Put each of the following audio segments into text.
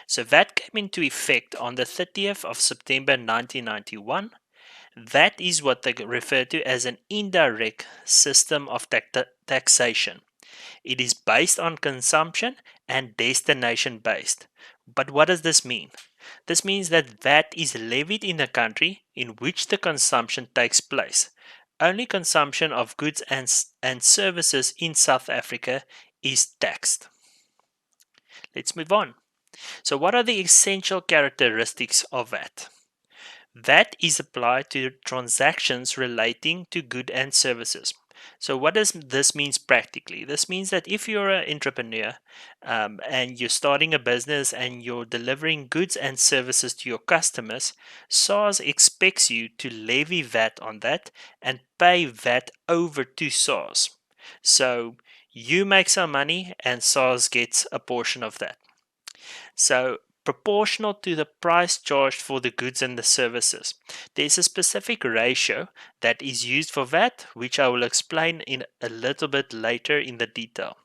So VAT came into effect on the 30th of September 1991. That is what they refer to as an indirect system of taxation. It is based on consumption and destination based. But what does this mean? This means that VAT is levied in a country in which the consumption takes place. Only consumption of goods and services in South Africa is taxed. Let's move on. So, what are the essential characteristics of VAT? VAT is applied to transactions relating to goods and services. So what does this means practically? This means that if you're an entrepreneur and you're starting a business and you're delivering goods and services to your customers, SARS expects you to levy VAT on that and pay VAT over to SARS. So you make some money and SARS gets a portion of that. So proportional to the price charged for the goods and the services. There's a specific ratio that is used for VAT, which I will explain in a little bit later in the detail.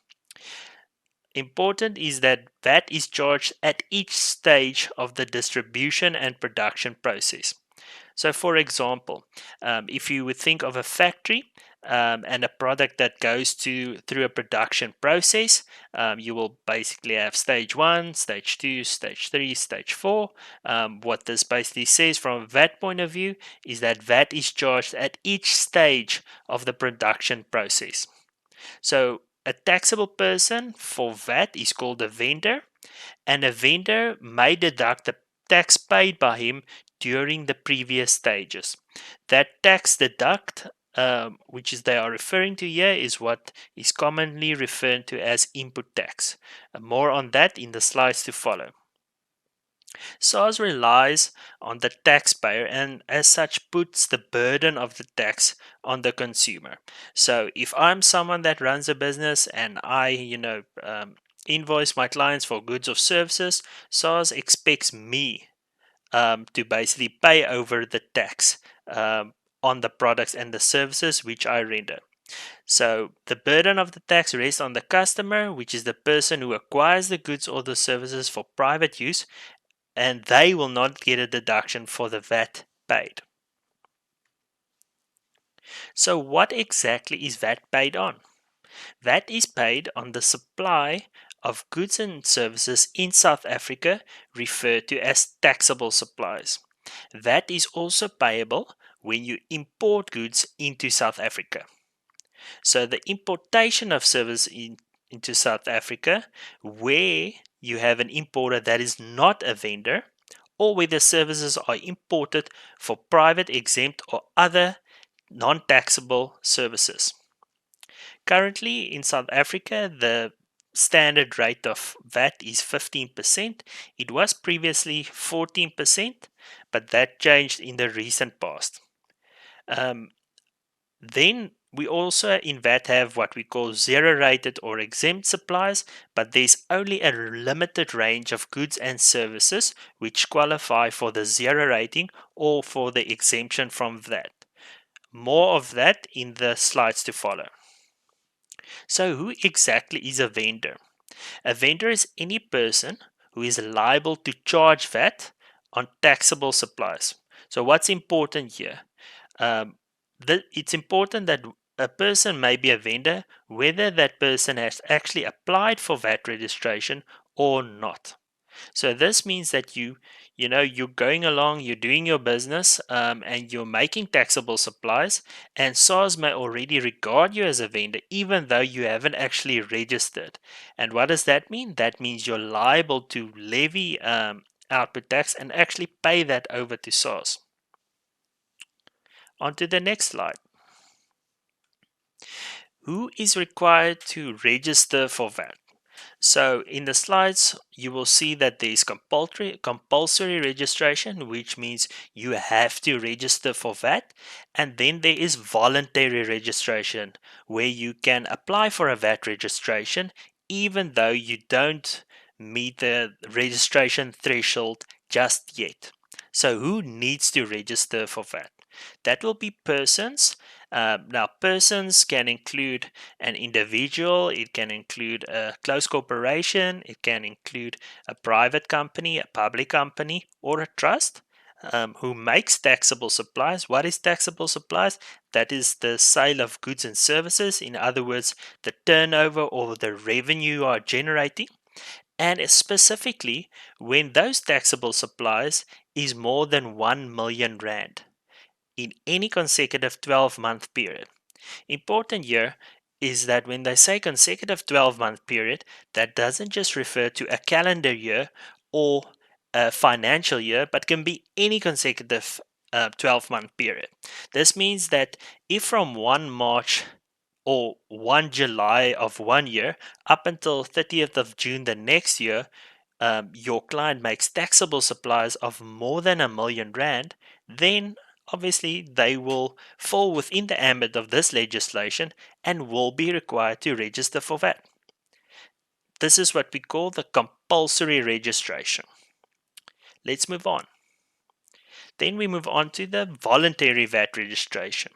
Important is that VAT is charged at each stage of the distribution and production process. So for example, if you would think of a factory and a product that goes through a production process, you will basically have stage 1, stage 2, stage 3, stage 4. What this basically says from a VAT point of view is that VAT is charged at each stage of the production process. So a taxable person for VAT is called a vendor, and a vendor may deduct the tax paid by him during the previous stages. That tax deduct, which is they are referring to here, is what is commonly referred to as input tax. More on that in the slides to follow. SARS relies on the taxpayer and as such puts the burden of the tax on the consumer. So if I'm someone that runs a business and I, invoice my clients for goods or services, SARS expects me to basically pay over the tax on the products and the services which I render. So the burden of the tax rests on the customer, which is the person who acquires the goods or the services for private use, and they will not get a deduction for the VAT paid. So what exactly is VAT paid on? VAT is paid on the supply of goods and services in South Africa, referred to as taxable supplies. VAT is also payable when you import goods into South Africa. So the importation of service into South Africa, where you have an importer that is not a vendor, or where the services are imported for private, exempt, or other non-taxable services. Currently in South Africa, the standard rate of VAT is 15%. It was previously 14%, but that changed in the recent past. Then we also in VAT have what we call zero rated or exempt supplies, but there's only a limited range of goods and services which qualify for the zero rating or for the exemption from VAT. More of that in the slides to follow. So who exactly is a vendor? A vendor is any person who is liable to charge VAT on taxable supplies. So what's important here? It's important that a person may be a vendor whether that person has actually applied for VAT registration or not. So this means that you're going along, you're doing your business, and you're making taxable supplies, and SARS may already regard you as a vendor even though you haven't actually registered. And what does that mean? That means you're liable to levy output tax and actually pay that over to SARS. On to the next slide. Who is required to register for VAT? So in the slides, you will see that there is compulsory registration, which means you have to register for VAT. And then there is voluntary registration, where you can apply for a VAT registration, even though you don't meet the registration threshold just yet. So who needs to register for VAT? That will be persons. Now, persons can include an individual, it can include a close corporation, it can include a private company, a public company, or a trust. Who makes taxable supplies. What is taxable supplies? That is the sale of goods and services. In other words, the turnover or the revenue you are generating. And specifically, when those taxable supplies is more than 1 million rand in any consecutive 12-month period. Important here is that when they say consecutive 12-month period, that doesn't just refer to a calendar year or a financial year, but can be any consecutive 12-month period. This means that if from 1 March or 1 July of one year up until 30th of June the next year, your client makes taxable supplies of more than 1 million rand, then obviously they will fall within the ambit of this legislation and will be required to register for VAT. This is what we call the compulsory registration. Let's move on. Then we move on to the voluntary VAT registration.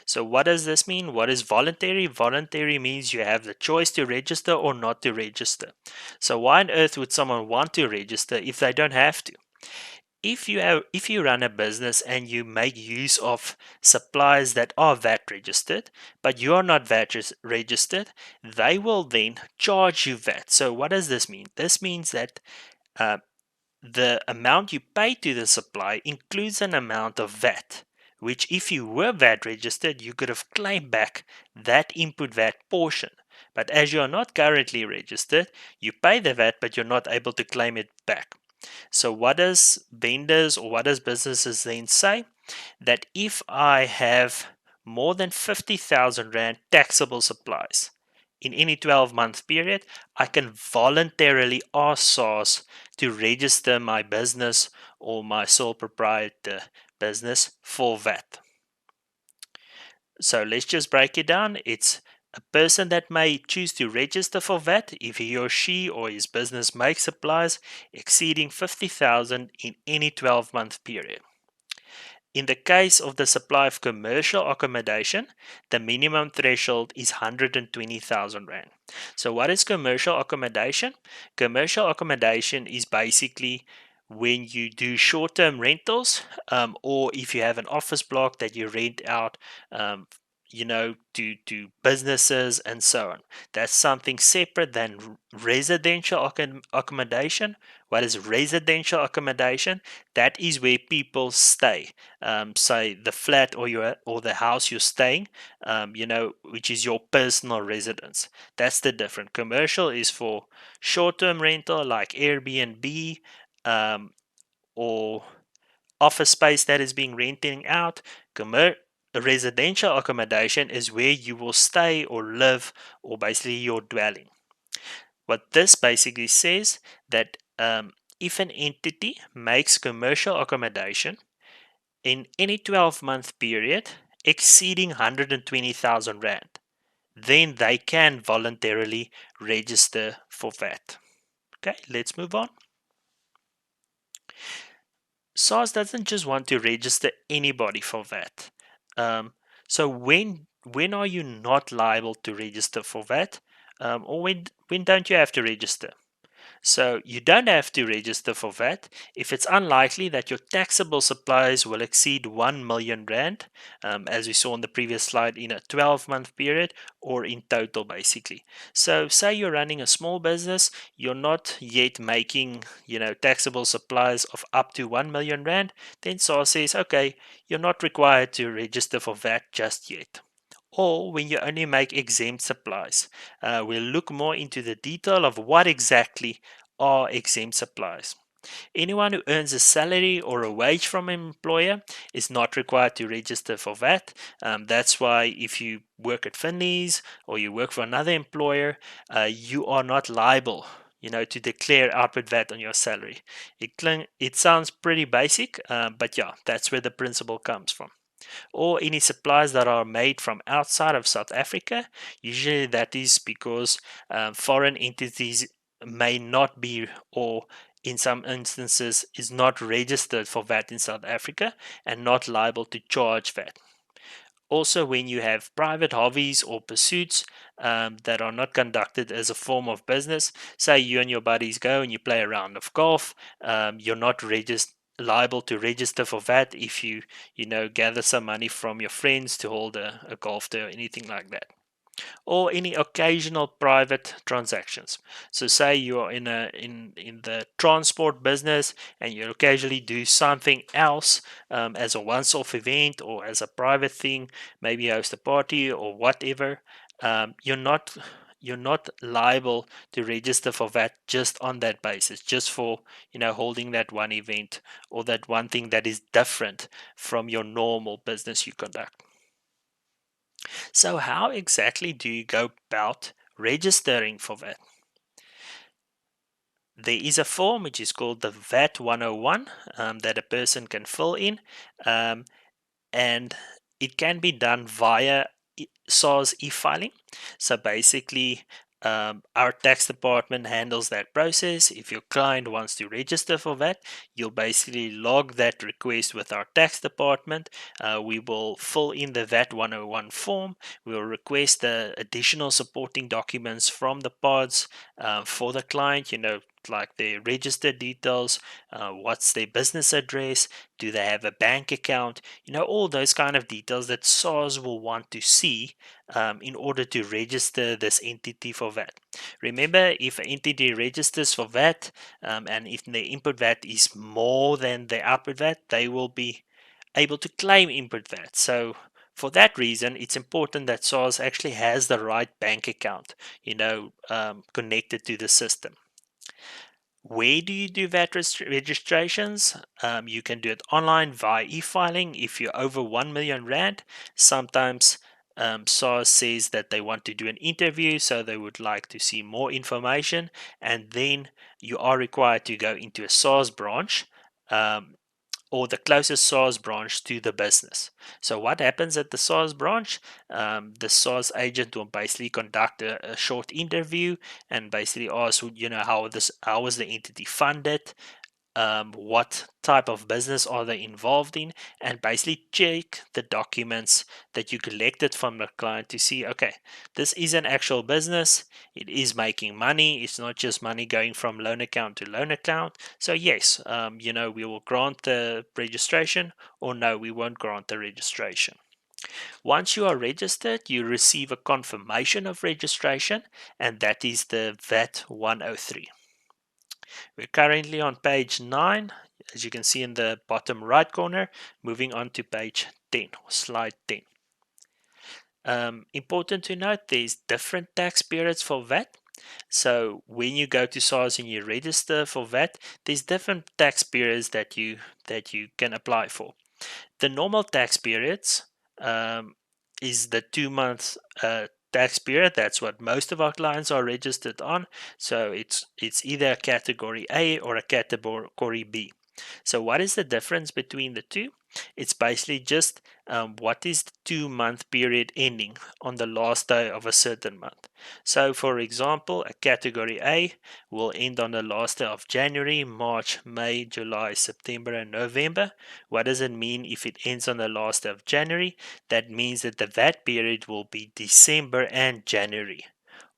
So what does this mean? What is voluntary? Voluntary means you have the choice to register or not to register. So why on earth would someone want to register if they don't have to? If you run a business and you make use of supplies that are VAT registered, but you are not VAT registered, they will then charge you VAT. So what does this mean? This means that uh, the amount you pay to the supply includes an amount of VAT, which if you were VAT registered, you could have claimed back that input VAT portion. But as you are not currently registered, you pay the VAT, but you're not able to claim it back. So what does vendors or what does businesses then say? That if I have more than 50,000 Rand taxable supplies in any 12-month period, I can voluntarily ask SARS to register my business or my sole proprietor business for VAT. So let's just break it down. It's a person that may choose to register for VAT if he or she or his business makes supplies exceeding 50,000 in any 12-month period. In the case of the supply of commercial accommodation, the minimum threshold is 120,000 Rand. So what is commercial accommodation? Commercial accommodation is basically when you do short-term rentals, or if you have an office block that you rent out, to businesses and so on. That's something separate than residential accommodation. What is residential accommodation? That is where people stay. Say the flat or the house you're staying, which is your personal residence. That's the difference. Commercial is for short-term rental like Airbnb, or office space that is being rented out. Residential accommodation is where you will stay or live, or basically your dwelling. What this basically says that if an entity makes commercial accommodation in any 12-month period exceeding 120,000 Rand, then they can voluntarily register for VAT. Okay, let's move on. SARS doesn't just want to register anybody for VAT. So when are you not liable to register for VAT? Or when don't you have to register? So you don't have to register for VAT if it's unlikely that your taxable supplies will exceed 1 million Rand, as we saw on the previous slide, in a 12-month period or in total basically. So say you're running a small business, you're not yet making taxable supplies of up to 1 million Rand, then SARS says, okay, you're not required to register for VAT just yet. Or when you only make exempt supplies. We'll look more into the detail of what exactly are exempt supplies. Anyone who earns a salary or a wage from an employer is not required to register for VAT. That's why if you work at Finley's or you work for another employer, you are not liable to declare output VAT on your salary. It sounds pretty basic, but yeah, that's where the principle comes from. Or any supplies that are made from outside of South Africa. Usually that is because foreign entities may not be, or in some instances is not registered for VAT in South Africa and not liable to charge VAT. Also, when you have private hobbies or pursuits that are not conducted as a form of business, say you and your buddies go and you play a round of golf, you're not liable to register for VAT if you gather some money from your friends to hold a golf day or anything like that, or any occasional private transactions. So say you are in the transport business and you occasionally do something else as a once-off event or as a private thing, maybe host a party or whatever. You're not liable to register for VAT just on that basis, just for holding that one event or that one thing that is different from your normal business you conduct. So, how exactly do you go about registering for VAT? There is a form which is called the VAT 101 that a person can fill in, um, and it can be done via SARS e-filing. So basically, our tax department handles that process. If your client wants to register for VAT, you'll basically log that request with our tax department. We will fill in the VAT 101 form. We'll request the additional supporting documents from the pods for the client, like their register details, what's their business address, do they have a bank account, all those kind of details that SARS will want to see in order to register this entity for VAT. Remember, if an entity registers for VAT and if the input VAT is more than the output VAT, they will be able to claim input VAT. So for that reason, it's important that SARS actually has the right bank account, connected to the system. Where do you do VAT registrations? You can do it online via e-filing if you're over 1 million Rand. Sometimes SARS says that they want to do an interview, so they would like to see more information, and then you are required to go into a SARS branch. Or the closest SARS branch to the business. So what happens at the SARS branch? The SARS agent will basically conduct a short interview and basically ask, how was the entity funded, what type of business are they involved in, and basically check the documents that you collected from the client to see, okay, this is an actual business, it is making money, it's not just money going from loan account to loan account. So yes, we will grant the registration, or no, we won't grant the registration. Once you are registered, you receive a confirmation of registration, and that is the VAT 103. We're currently on page 9, as you can see in the bottom right corner, moving on to page 10, or slide 10. Important to note, there's different tax periods for VAT. So when you go to SARS and you register for VAT, there's different tax periods that you can apply for. The normal tax periods is the 2 months tax period. That's what most of our clients are registered on. So it's either a category A or a category B. So what is the difference between the two? It's basically just what is the 2-month period ending on the last day of a certain month. So for example, a category A will end on the last day of January, March, May, July, September, and November. What does it mean if it ends on the last day of January? That means that the VAT period will be December and January,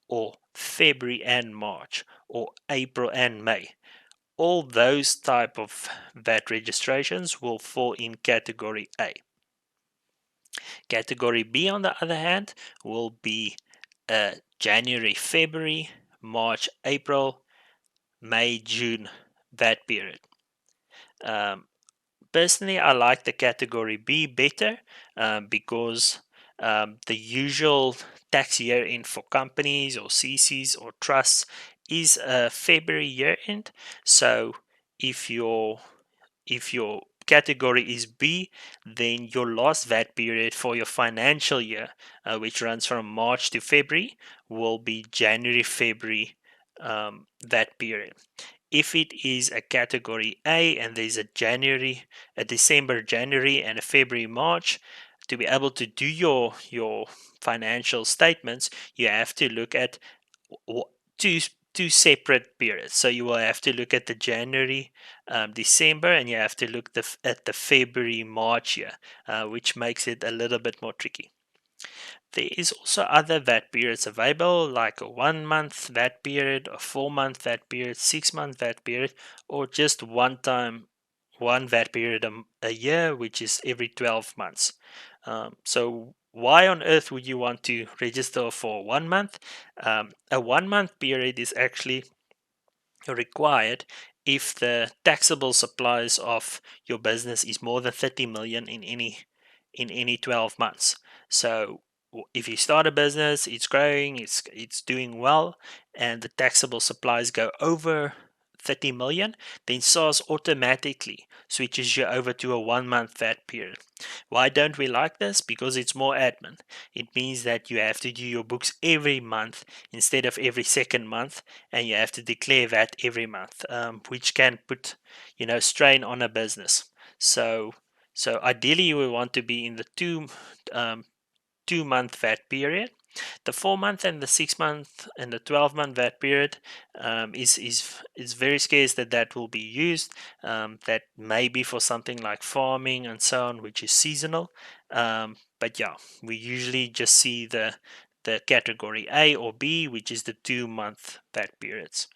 or February and March, or April and May. All those type of VAT registrations will fall in category A. Category B, on the other hand, will be January, February, March, April, May, June VAT period. Personally, I like the category B better because the usual tax year end for companies or CCs or trusts is a February year end. So if your category is B, then your last VAT period for your financial year, which runs from March to February, will be January, February VAT period. If it is a category A and there's a December, January, and a February, March, to be able to do your financial statements, you have to look at two two separate periods. So you will have to look at the January, December, and you have to look at the February, March year, which makes it a little bit more tricky. There is also other VAT periods available, like a 1 month VAT period, a 4 month VAT period, 6 month VAT period, or just one VAT period a year, which is every 12 months. So why on earth would you want to register for 1 month? A 1 month period is actually required if the taxable supplies of your business is more than 30 million in any 12 months. So if you start a business, it's growing, it's doing well, and the taxable supplies go over 30 million, then SARS automatically switches you over to a 1 month VAT period. Why don't we like this? Because it's more admin. It means that you have to do your books every month instead of every second month, and you have to declare VAT every month, which can put strain on a business. So ideally you will want to be in the 2 month VAT period. The 4 month and the 6 month and the 12-month VAT period is very scarce that will be used. That may be for something like farming and so on, which is seasonal. But yeah, we usually just see the category A or B, which is the 2 month VAT periods.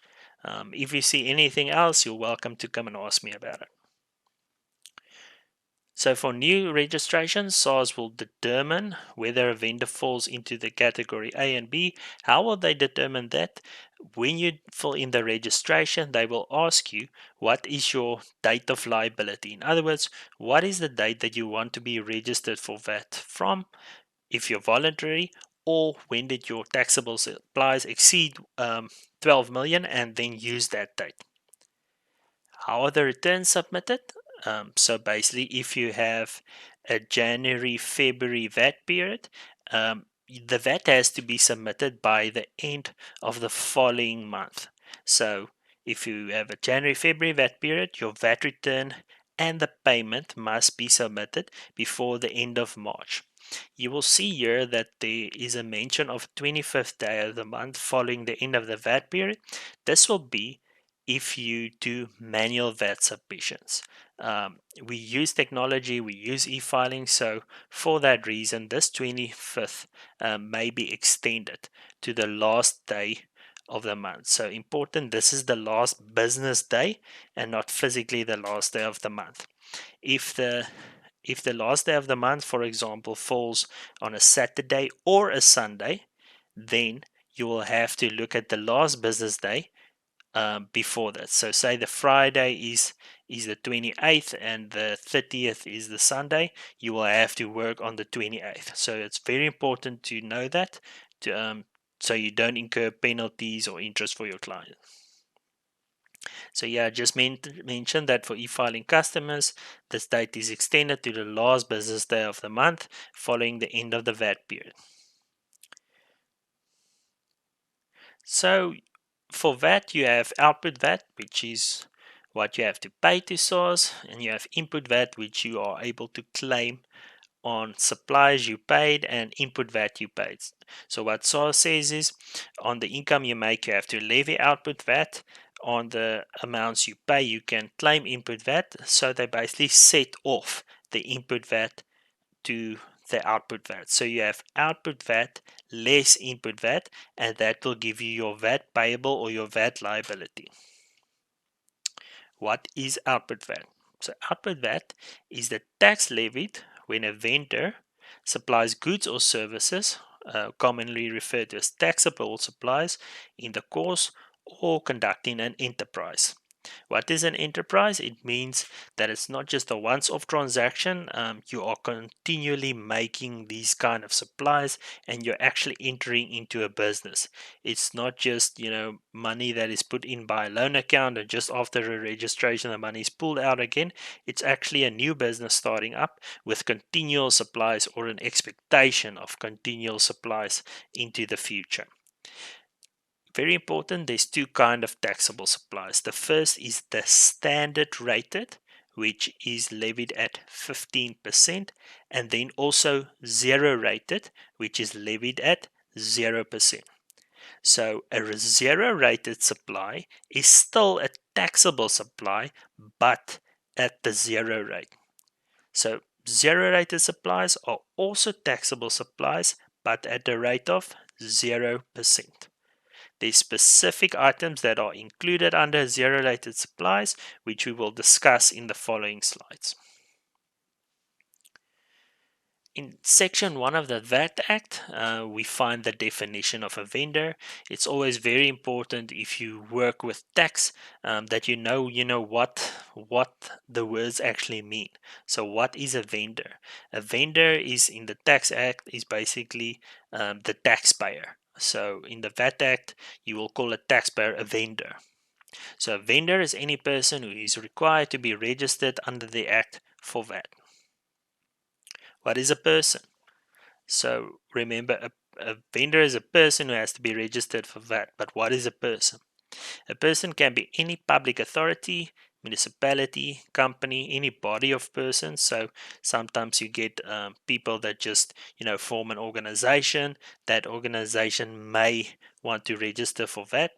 If you see anything else, you're welcome to come and ask me about it. So for new registrations, SARS will determine whether a vendor falls into the category A and B. How will they determine that? When you fill in the registration, they will ask you what is your date of liability. In other words, what is the date that you want to be registered for VAT from, if you're voluntary, or when did your taxable supplies exceed 12 million, and then use that date. How are the returns submitted? So basically, if you have a January, February VAT period, the VAT has to be submitted by the end of the following month. So if you have a January, February VAT period, your VAT return and the payment must be submitted before the end of March. You will see here that there is a mention of 25th day of the month following the end of the VAT period. This will be if you do manual VAT submissions. We use technology, we use e-filing, so for that reason, this 25th may be extended to the last day of the month. So important, this is the last business day and not physically the last day of the month. If the last day of the month, for example, falls on a Saturday or a Sunday, then you will have to look at the last business day before that. So say the Friday is the 28th and the 30th is the Sunday, you will have to work on the 28th. So it's very important to know that, so you don't incur penalties or interest for your client. So yeah, just mention that for e-filing customers, this date is extended to the last business day of the month following the end of the VAT period. So for VAT, you have output VAT, which is what you have to pay to SARS, and you have input VAT, which you are able to claim on supplies you paid and input VAT you paid. So what SARS says is, on the income you make, you have to levy output VAT. On the amounts you pay, you can claim input VAT. So they basically set off the input VAT to the output VAT. So you have output VAT less input VAT, and that will give you your VAT payable or your VAT liability. What is output VAT? So output VAT is the tax levied when a vendor supplies goods or services, commonly referred to as taxable supplies, in the course or conducting an enterprise. What is an enterprise? It means that it's not just a once-off transaction. You are continually making these kind of supplies, and you're actually entering into a business. It's not just money that is put in by a loan account, and just after a registration the money is pulled out again. It's actually a new business starting up with continual supplies, or an expectation of continual supplies into the future. Very important, there's two kind of taxable supplies. The first is the standard rated, which is levied at 15%, and then also zero rated, which is levied at 0%. So a zero rated supply is still a taxable supply, but at the zero rate. So zero rated supplies are also taxable supplies, but at the rate of 0%. There's specific items that are included under zero rated supplies, which we will discuss in the following slides. In Section 1 of the VAT Act, we find the definition of a vendor. It's always very important if you work with tax that you know what the words actually mean. So what is a vendor? A vendor is in the Tax Act is basically the taxpayer. So in the VAT Act, you will call a taxpayer a vendor. So a vendor is any person who is required to be registered under the Act for VAT. What is a person? So remember, a vendor is a person who has to be registered for VAT. But what is a person? A person can be any public authority, municipality, company, any body of persons. So sometimes you get people that just form an organization. That organization may want to register for VAT.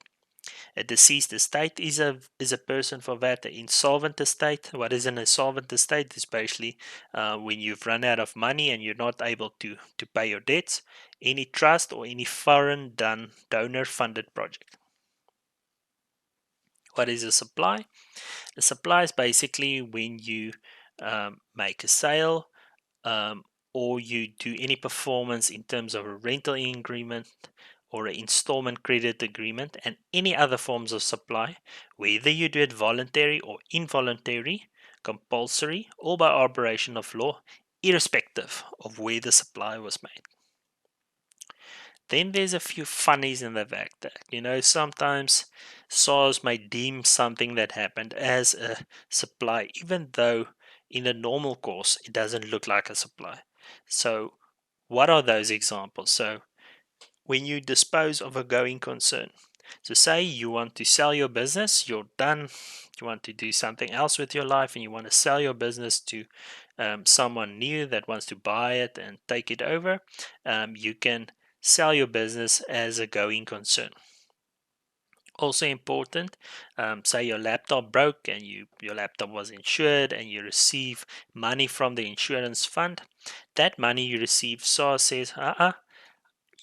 A deceased estate is a person for VAT. An insolvent estate. What is an insolvent estate? Especially when you've run out of money and you're not able to pay your debts. Any trust or any foreign donor funded project. What is a supply? A supply is basically when you make a sale or you do any performance in terms of a rental agreement or an installment credit agreement and any other forms of supply, whether you do it voluntary or involuntary, compulsory or by operation of law, irrespective of where the supply was made. Then there's a few funnies in the VAT Act. Sometimes SARS may deem something that happened as a supply, even though in the normal course it doesn't look like a supply. So what are those examples? So when you dispose of a going concern, so say you want to sell your business, you're done, you want to do something else with your life and you want to sell your business to someone new that wants to buy it and take it over, you can sell your business as a going concern. Also important, say your laptop broke and your laptop was insured and you receive money from the insurance fund. That money you receive, SARS says,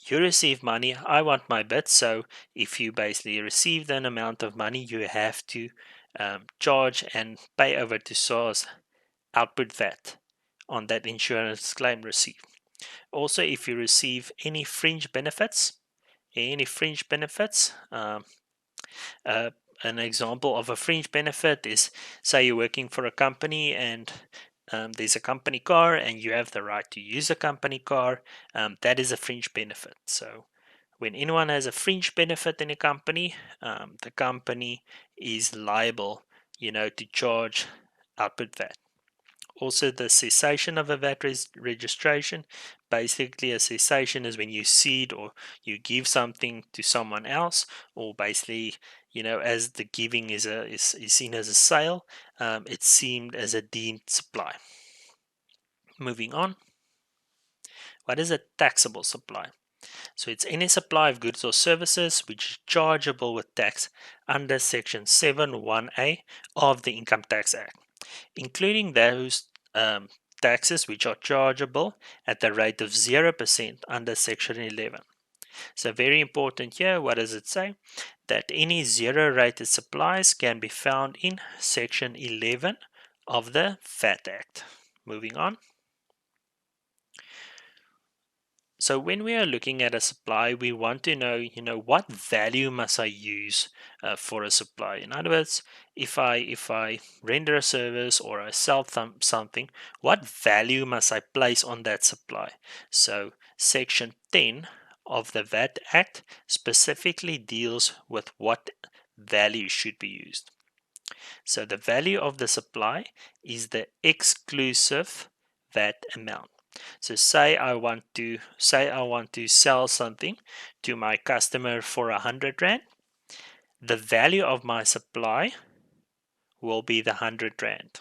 you receive money, I want my bit. So if you basically receive an amount of money, you have to charge and pay over to SARS output VAT on that insurance claim received. Also, if you receive any fringe benefits, uh, an example of a fringe benefit is, say you're working for a company and there's a company car and you have the right to use a company car. That is a fringe benefit. So when anyone has a fringe benefit in a company, the company is liable, to charge output VAT. Also, the cessation of a VAT registration. Basically, a cessation is when you cede or you give something to someone else, or basically, as the giving is seen as a sale, it's seen as a deemed supply. Moving on. What is a taxable supply? So it's any supply of goods or services which is chargeable with tax under Section 7(1)(a) of the Income Tax Act, including those taxes which are chargeable at the rate of 0% under Section 11. So very important here, what does it say? That any zero-rated supplies can be found in Section 11 of the VAT Act. Moving on. So when we are looking at a supply, we want to know, what value must I use for a supply? In other words, if I render a service or I sell something, what value must I place on that supply? So Section 10 of the VAT Act specifically deals with what value should be used. So the value of the supply is the exclusive VAT amount. So say I want to sell something to my customer for 100 Rand. The value of my supply will be the 100 Rand.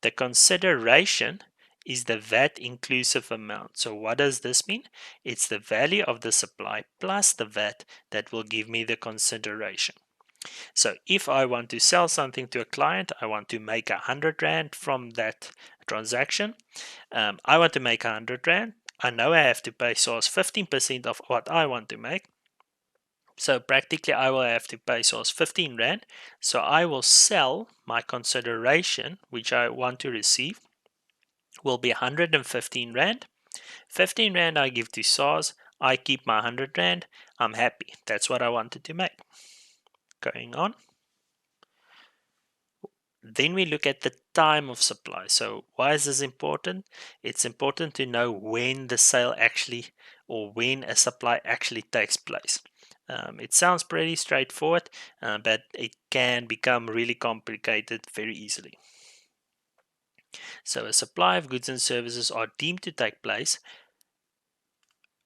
The consideration is the VAT inclusive amount. So what does this mean? It's the value of the supply plus the VAT that will give me the consideration. So if I want to sell something to a client, I want to make 100 Rand from that transaction. I want to make 100 Rand. I know I have to pay source 15% of what I want to make. So practically I will have to pay source 15 Rand. So I will sell my consideration, which I want to receive, will be 115 Rand. 15 Rand I give to SARS. I keep my 100 Rand. I'm happy. That's what I wanted to make. Going on. Then we look at the time of supply. So why is this important? It's important to know when the sale actually, or when a supply actually takes place. It sounds pretty straightforward, but it can become really complicated very easily. So a supply of goods and services are deemed to take place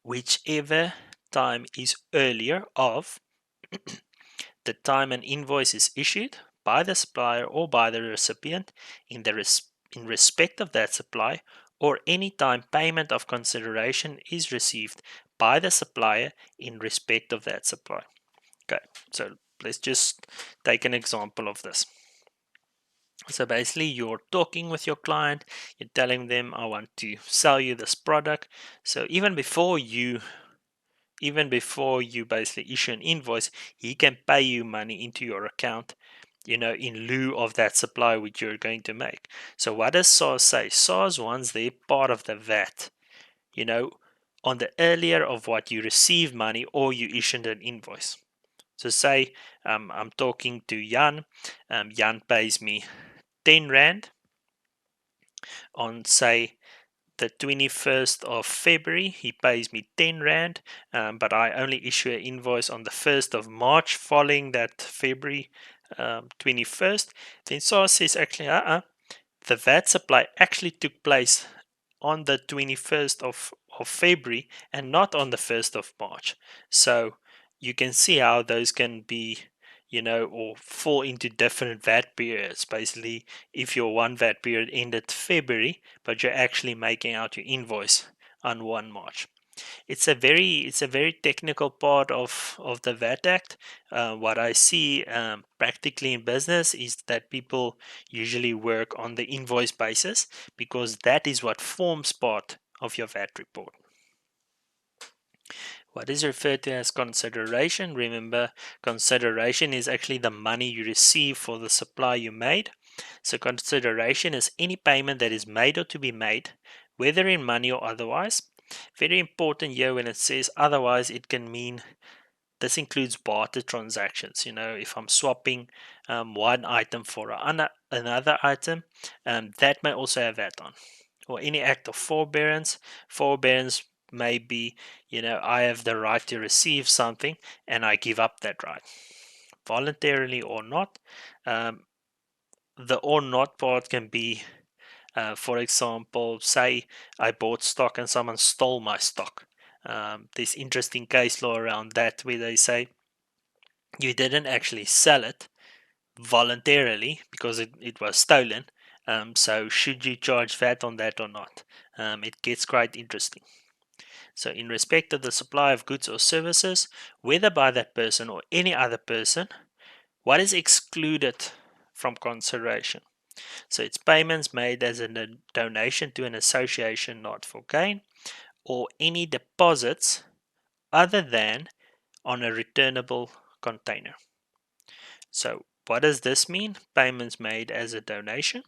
whichever time is earlier of the time an invoice is issued by the supplier or by the recipient in respect of that supply, or any time payment of consideration is received by the supplier in respect of that supply. Okay, so let's just take an example of this. So basically, you're talking with your client, you're telling them, I want to sell you this product. So even before you basically issue an invoice, he can pay you money into your account, in lieu of that supply which you're going to make. So what does SARS say? SARS wants their part of the VAT, on the earlier of what you receive money or you issued an invoice. So say I'm talking to Jan. Jan pays me 10 Rand on, say, the 21st of February. He pays me 10 Rand, but I only issue an invoice on the 1st of March following that February 21st. Then SARS says, actually, the VAT supply actually took place on the 21st of February and not on the 1st of March. So you can see how those can be, or fall into different VAT periods. Basically, if your one VAT period ended February, but you're actually making out your invoice on 1 March. It's a very technical part of the VAT Act. What I see practically in business is that people usually work on the invoice basis because that is what forms part of your VAT report. What is referred to as consideration? Remember, consideration is actually the money you receive for the supply you made. So consideration is any payment that is made or to be made, whether in money or otherwise. Very important here when it says otherwise, it can mean this includes barter transactions. If I'm swapping one item for another item, that may also have VAT on. Or any act of forbearance. Forbearance may be, I have the right to receive something and I give up that right, voluntarily or not. The or not part can be, for example, say I bought stock and someone stole my stock. There's interesting case law around that where they say you didn't actually sell it voluntarily because it was stolen. So should you charge VAT on that or not? It gets quite interesting. So in respect of the supply of goods or services, whether by that person or any other person, what is excluded from consideration? So it's payments made as a donation to an association not for gain, or any deposits other than on a returnable container. So what does this mean? Payments made as a donation.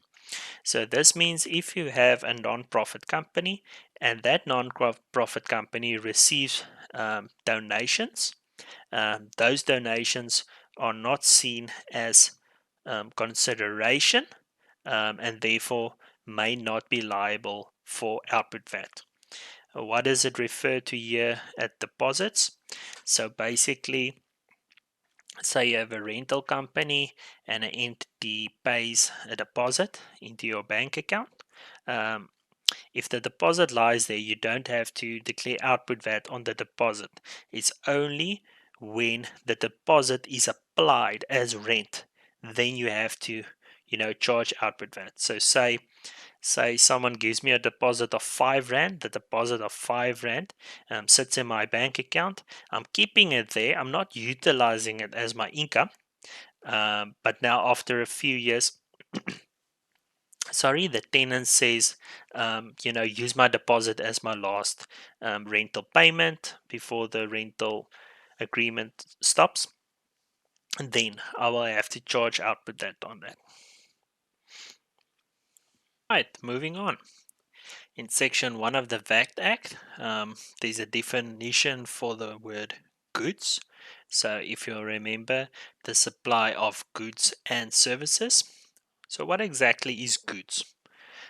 So this means if you have a non-profit company and that non-profit company receives donations, those donations are not seen as consideration, and therefore may not be liable for output VAT. What does it refer to here at deposits? So basically, say you have a rental company and an entity pays a deposit into your bank account. If the deposit lies there, you don't have to declare output VAT on the deposit. It's only when the deposit is applied as rent, then you have to, charge output VAT. So say someone gives me a deposit of £5. The deposit of £5 sits in my bank account. I'm keeping it there. I'm not utilizing it as my income. But now after a few years, the tenant says, use my deposit as my last rental payment before the rental agreement stops. And then I will have to charge output VAT on that. Right, moving on. In section 1 of the VAT Act, there's a definition for the word goods. So if you remember, the supply of goods and services. So what exactly is goods?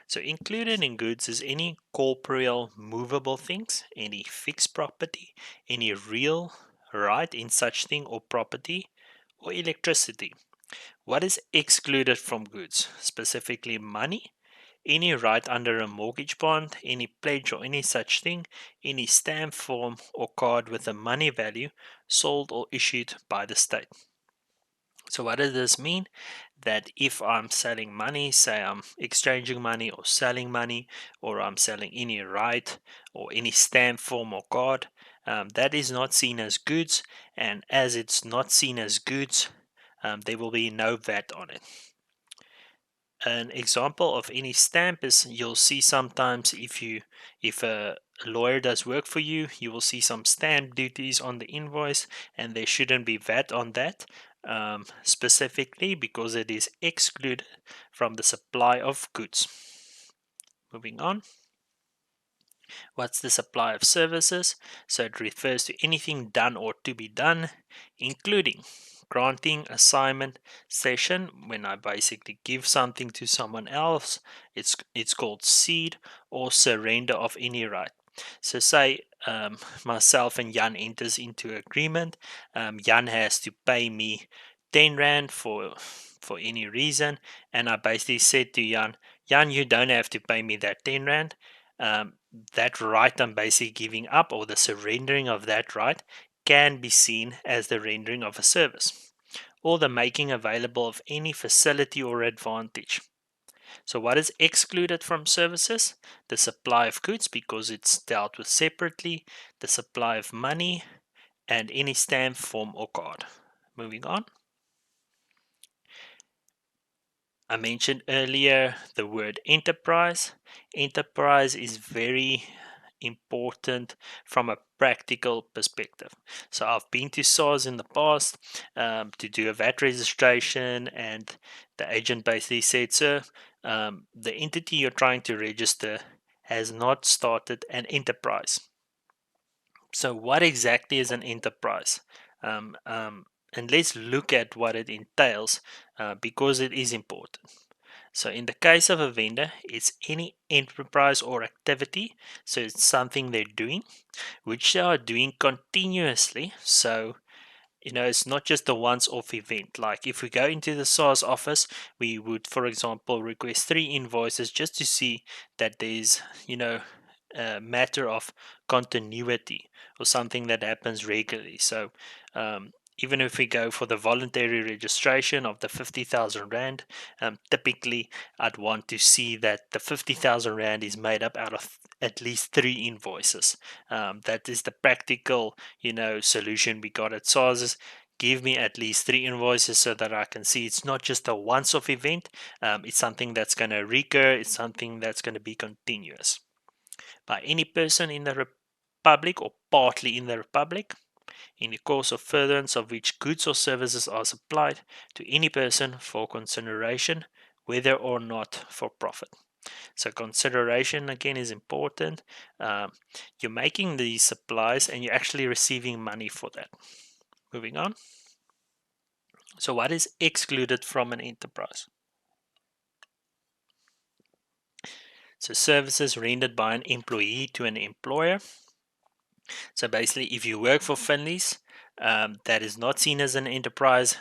So included in goods is any corporeal movable things, any fixed property, any real right in such thing or property, or electricity. What is excluded from goods? Specifically money, any right under a mortgage bond, any pledge or any such thing, any stamp form or card with a money value sold or issued by the state. So what does this mean? That if I'm selling money, say I'm exchanging money or selling money, or I'm selling any right or any stamp form or card, that is not seen as goods, and as it's not seen as goods, there will be no VAT on it. An example of any stamp is you'll see sometimes if a lawyer does work for you, you will see some stamp duties on the invoice, and there shouldn't be VAT on that, specifically because it is excluded from the supply of goods. Moving on. What's the supply of services? So it refers to anything done or to be done, including granting, assignment, cession. When I basically give something to someone else, it's called cede, or surrender of any right. So say myself and Jan enters into agreement. Jan has to pay me 10 Rand for any reason, and I basically said to Jan, you don't have to pay me that 10 Rand. That right I'm basically giving up, or the surrendering of that right, can be seen as the rendering of a service, or the making available of any facility or advantage. So what is excluded from services? The supply of goods, because it's dealt with separately, the supply of money, and any stamp, form, or card. Moving on. I mentioned earlier the word enterprise. Enterprise is very important from a practical perspective. So I've been to SARS in the past to do a VAT registration, and the agent basically said, sir, the entity you're trying to register has not started an enterprise. So what exactly is an enterprise? And let's look at what it entails, because it is important. So in the case of a vendor, it's any enterprise or activity. So it's something they're doing, which they are doing continuously. So it's not just a once-off event. Like if we go into the SARS office, we would, for example, request 3 invoices just to see that there's, a matter of continuity or something that happens regularly. So even if we go for the voluntary registration of the 50,000 Rand, typically I'd want to see that the 50,000 Rand is made up out of at least 3 invoices. That is the practical, solution we got at SARS. Give me at least 3 invoices so that I can see it's not just a once-off event. It's something that's going to recur. It's something that's going to be continuous. By any person in the Republic or partly in the Republic, in the course of furtherance of which goods or services are supplied to any person for consideration, whether or not for profit. So consideration again is important. You're making these supplies and you're actually receiving money for that. Moving on. So what is excluded from an enterprise? So services rendered by an employee to an employer. So basically, if you work for Finleys, that is not seen as an enterprise,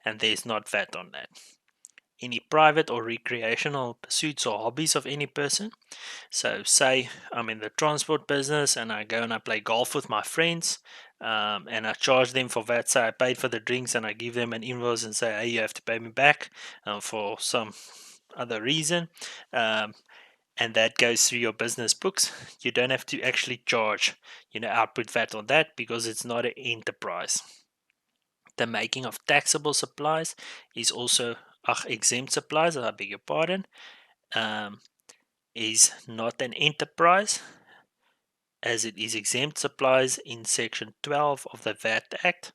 and there's not VAT on that. Any private or recreational pursuits or hobbies of any person. So say I'm in the transport business and I go and I play golf with my friends. and I charge them for VAT. So I paid for the drinks and I give them an invoice and say, hey, you have to pay me back for some other reason. And that goes through your business books. You don't have to actually charge, output VAT on that because it's not an enterprise. The making of taxable supplies is also exempt supplies, I beg your pardon, is not an enterprise as it is exempt supplies in section 12 of the VAT Act.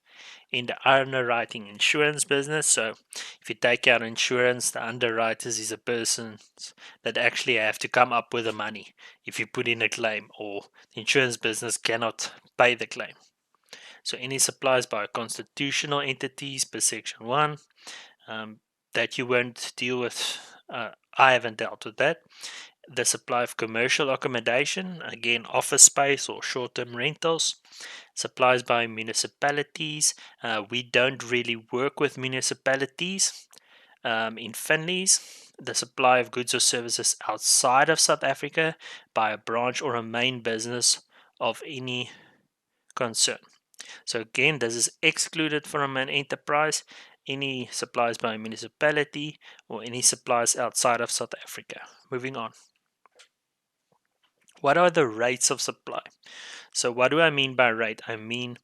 In the underwriting insurance business, so if you take out insurance, the underwriters is a person that actually have to come up with the money if you put in a claim, or the insurance business cannot pay the claim. So any supplies by constitutional entities per section 1 that you won't deal with, I haven't dealt with that. The supply of commercial accommodation, again office space or short-term rentals. Supplies by municipalities. We don't really work with municipalities in Finleys. The supply of goods or services outside of South Africa by a branch or a main business of any concern. So again, this is excluded from an enterprise. Any supplies by a municipality or any supplies outside of South Africa. Moving on. What are the rates of supply? So what do I mean by rate? I mean,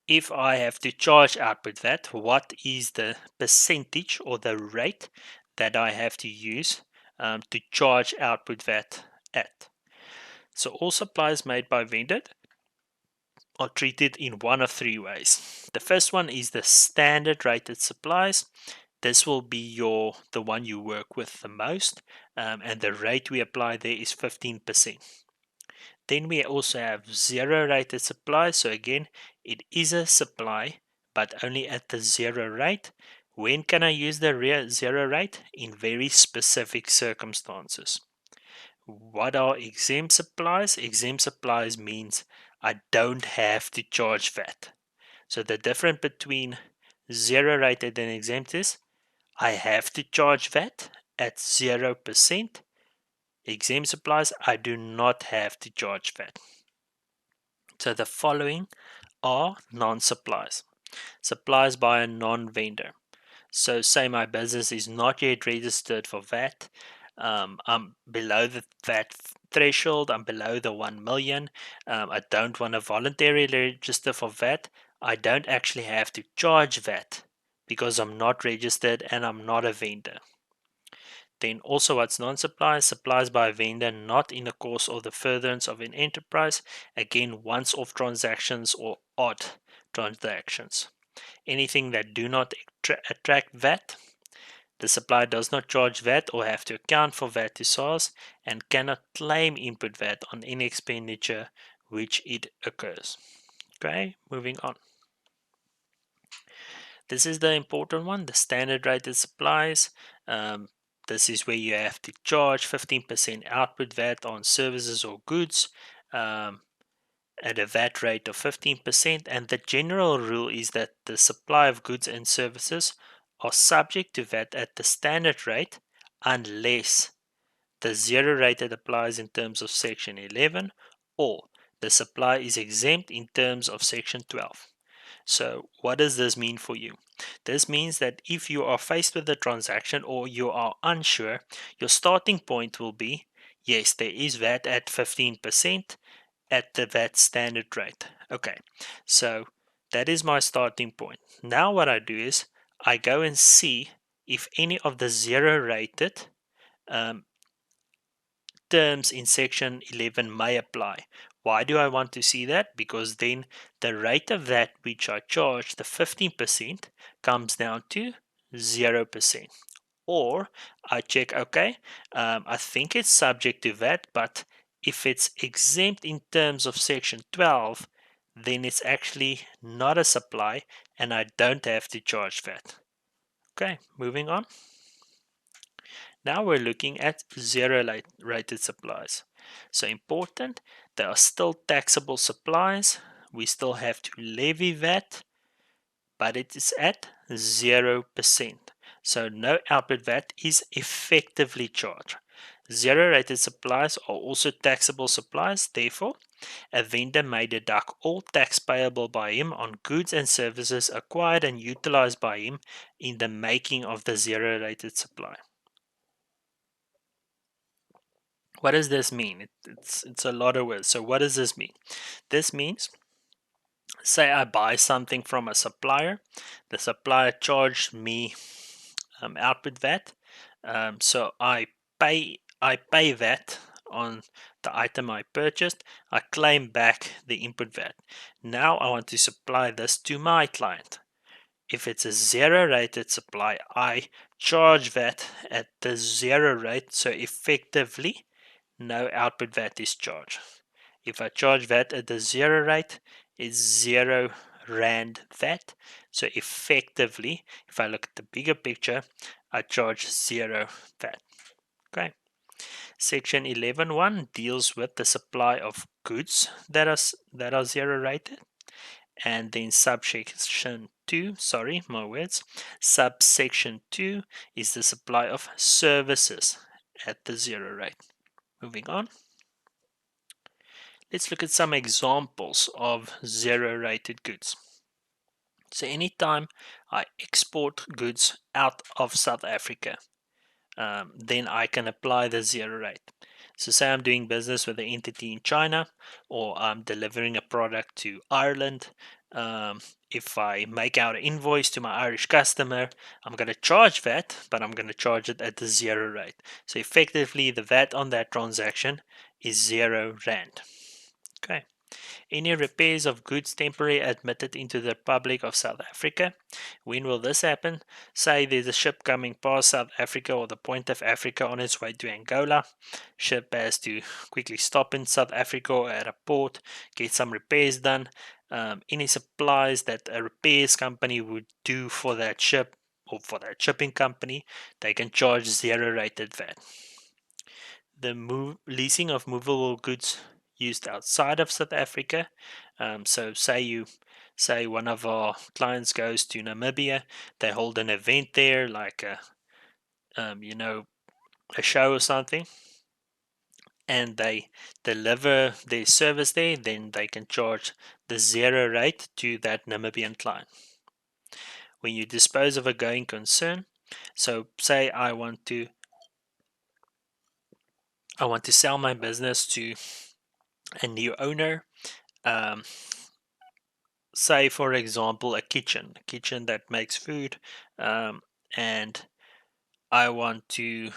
if I have to charge output VAT, what is the percentage or the rate that I have to use to charge output VAT at? So all supplies made by vendor are treated in one of three ways. The first one is the standard rated supplies. This will be the one you work with the most, and the rate we apply there is 15%. Then we also have zero rated supplies. So again, it is a supply, but only at the zero rate. When can I use the zero rate? In very specific circumstances. What are exempt supplies? Exempt supplies means I don't have to charge VAT. So the difference between zero rated and exempt is I have to charge VAT at 0%. Exempt supplies, I do not have to charge VAT. So the following are non-supplies. Supplies by a non-vendor. So say my business is not yet registered for VAT. I'm below the VAT threshold. I'm below the 1 million. I don't want to voluntarily register for VAT. I don't actually have to charge VAT because I'm not registered and I'm not a vendor. Then also what's non-supplies, supplies by a vendor not in the course of the furtherance of an enterprise. Again, once-off transactions or odd transactions. Anything that do not attract VAT. The supplier does not charge VAT or have to account for VAT to sales and cannot claim input VAT on any expenditure which it occurs. Okay, moving on. This is the important one, the standard rated supplies. This is where you have to charge 15% output VAT on services or goods at a VAT rate of 15%. And the general rule is that the supply of goods and services are subject to VAT at the standard rate unless the zero rated applies in terms of section 11 or the supply is exempt in terms of section 12. So what does this mean for you? This means that if you are faced with a transaction or you are unsure, your starting point will be, yes, there is VAT at 15% at the VAT standard rate. Okay, so that is my starting point. Now what I do is I go and see if any of the zero rated terms in section 11 may apply. Why do I want to see that? Because then the rate of that which I charge, the 15%, comes down to 0%. Or I check, okay, I think it's subject to VAT, but if it's exempt in terms of section 12, then it's actually not a supply and I don't have to charge VAT. Okay, moving on. Now we're looking at zero rated supplies. So important, there are still taxable supplies. We still have to levy VAT, but it is at 0%. So no output VAT is effectively charged. Zero rated supplies are also taxable supplies. Therefore, a vendor may deduct all tax payable by him on goods and services acquired and utilized by him in the making of the zero-rated supply. What does this mean? It's a lot of words. So what does this mean? This means, say I buy something from a supplier. The supplier charged me output VAT. So I pay VAT on the item I purchased. I claim back the input VAT. Now I want to supply this to my client. If it's a zero rated supply, I charge VAT at the zero rate, so effectively no output VAT is charged. If I charge VAT at the zero rate, it's 0 rand VAT. So effectively, if I look at the bigger picture, I charge 0 VAT. Okay. Section 11.1 deals with the supply of goods that are zero rated. And then subsection 2, subsection 2 is the supply of services at the zero rate. Moving on. Let's look at some examples of zero-rated goods. So anytime I export goods out of South Africa, then I can apply the zero rate. So say I'm doing business with an entity in China, or I'm delivering a product to Ireland. If I make out an invoice to my Irish customer, I'm going to charge VAT, but I'm going to charge it at the zero rate. So effectively, the VAT on that transaction is 0 rand. Okay. Any repairs of goods temporarily admitted into the Republic of South Africa. When will this happen? Say there's a ship coming past South Africa or the point of Africa on its way to Angola. Ship has to quickly stop in South Africa or at a port, get some repairs done. Any supplies that a repairs company would do for that ship or for that shipping company, they can charge zero rated VAT. The leasing of movable goods used outside of South Africa. So say one of our clients goes to Namibia, they hold an event there, like a show or something, and they deliver their service there, then they can charge the zero rate to that Namibian client. When you dispose of a going concern, so say I want to sell my business to a new owner. Say for example a kitchen that makes food, and I want to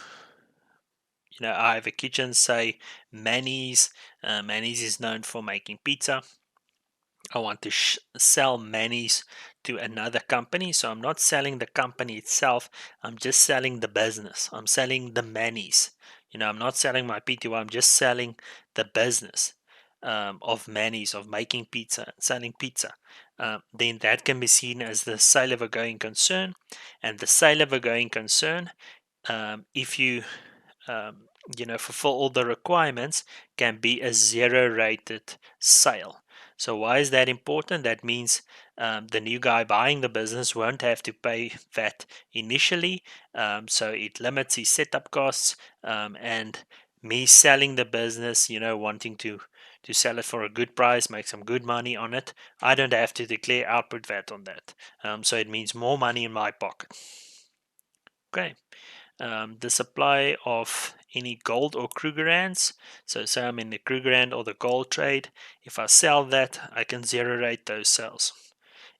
I have a kitchen, say Manny's. Manny's is known for making pizza. I want to sell Manny's to another company. So I'm not selling the company itself, I'm just selling the business. I'm selling the Manny's. I'm not selling my PTY, I'm just selling the business of Manny's, of making pizza, selling pizza. Then that can be seen as the sale of a going concern. And the sale of a going concern, if you fulfill all the requirements, can be a zero rated sale. So why is that important? That means the new guy buying the business won't have to pay VAT initially, so it limits his setup costs, and me selling the business, wanting to sell it for a good price, make some good money on it, I don't have to declare output VAT on that. So it means more money in my pocket. Okay. The supply of any gold or Krugerrands. So say I'm in the Krugerrand or the gold trade. If I sell that, I can zero rate those sales.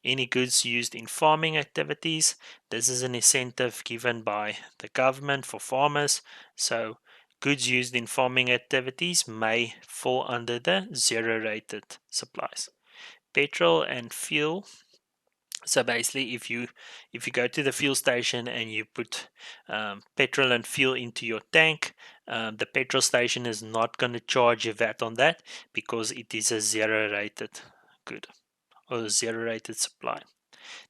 Any goods used in farming activities. This is an incentive given by the government for farmers. So goods used in farming activities may fall under the zero rated supplies. Petrol and fuel. So basically, if you go to the fuel station and you put petrol and fuel into your tank, the petrol station is not going to charge you VAT on that because it is a zero rated good or zero rated supply.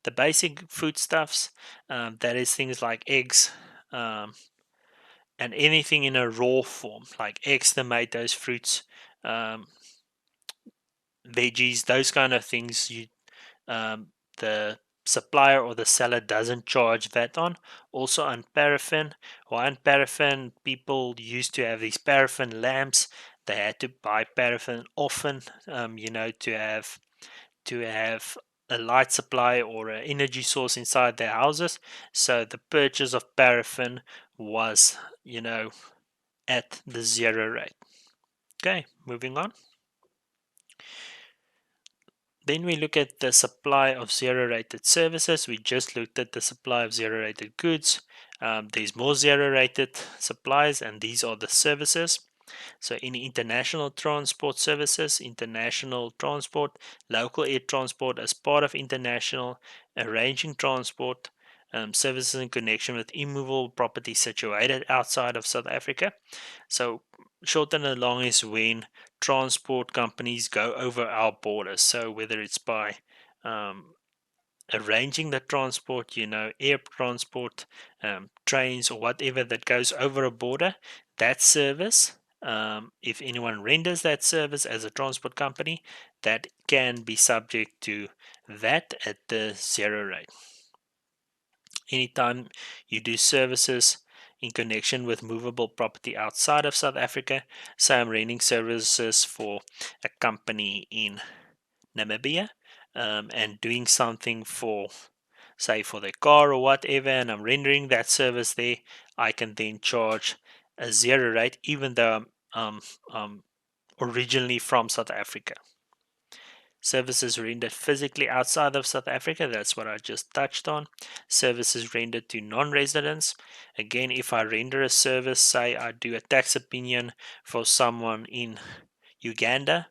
The basic foodstuffs, that is things like eggs, and anything in a raw form like eggs, tomatoes, fruits, veggies, those kind of things. The supplier or the seller doesn't charge VAT on. Also on paraffin. Why on paraffin? People used to have these paraffin lamps They had to buy paraffin often, to have a light supply or an energy source inside their houses. So the purchase of paraffin was, at the zero rate. Okay, moving on. Then we look at the supply of zero rated services. We just looked at the supply of zero rated goods. There's more zero rated supplies, and these are the services. So in international transport services, international transport, local air transport as part of international, arranging transport, services in connection with immovable property situated outside of South Africa. So short and long is when transport companies go over our borders. So whether it's by arranging the transport, air transport, trains or whatever that goes over a border, that service, if anyone renders that service as a transport company, that can be subject to VAT at the zero rate. Anytime you do services in connection with movable property outside of South Africa, say I'm renting services for a company in Namibia, and doing something for, say, for their car or whatever, and I'm rendering that service there, I can then charge a zero rate, even though I'm originally from South Africa. Services rendered physically outside of South Africa, that's what I just touched on. Services rendered to non-residents. Again, if I render a service, say I do a tax opinion for someone in Uganda,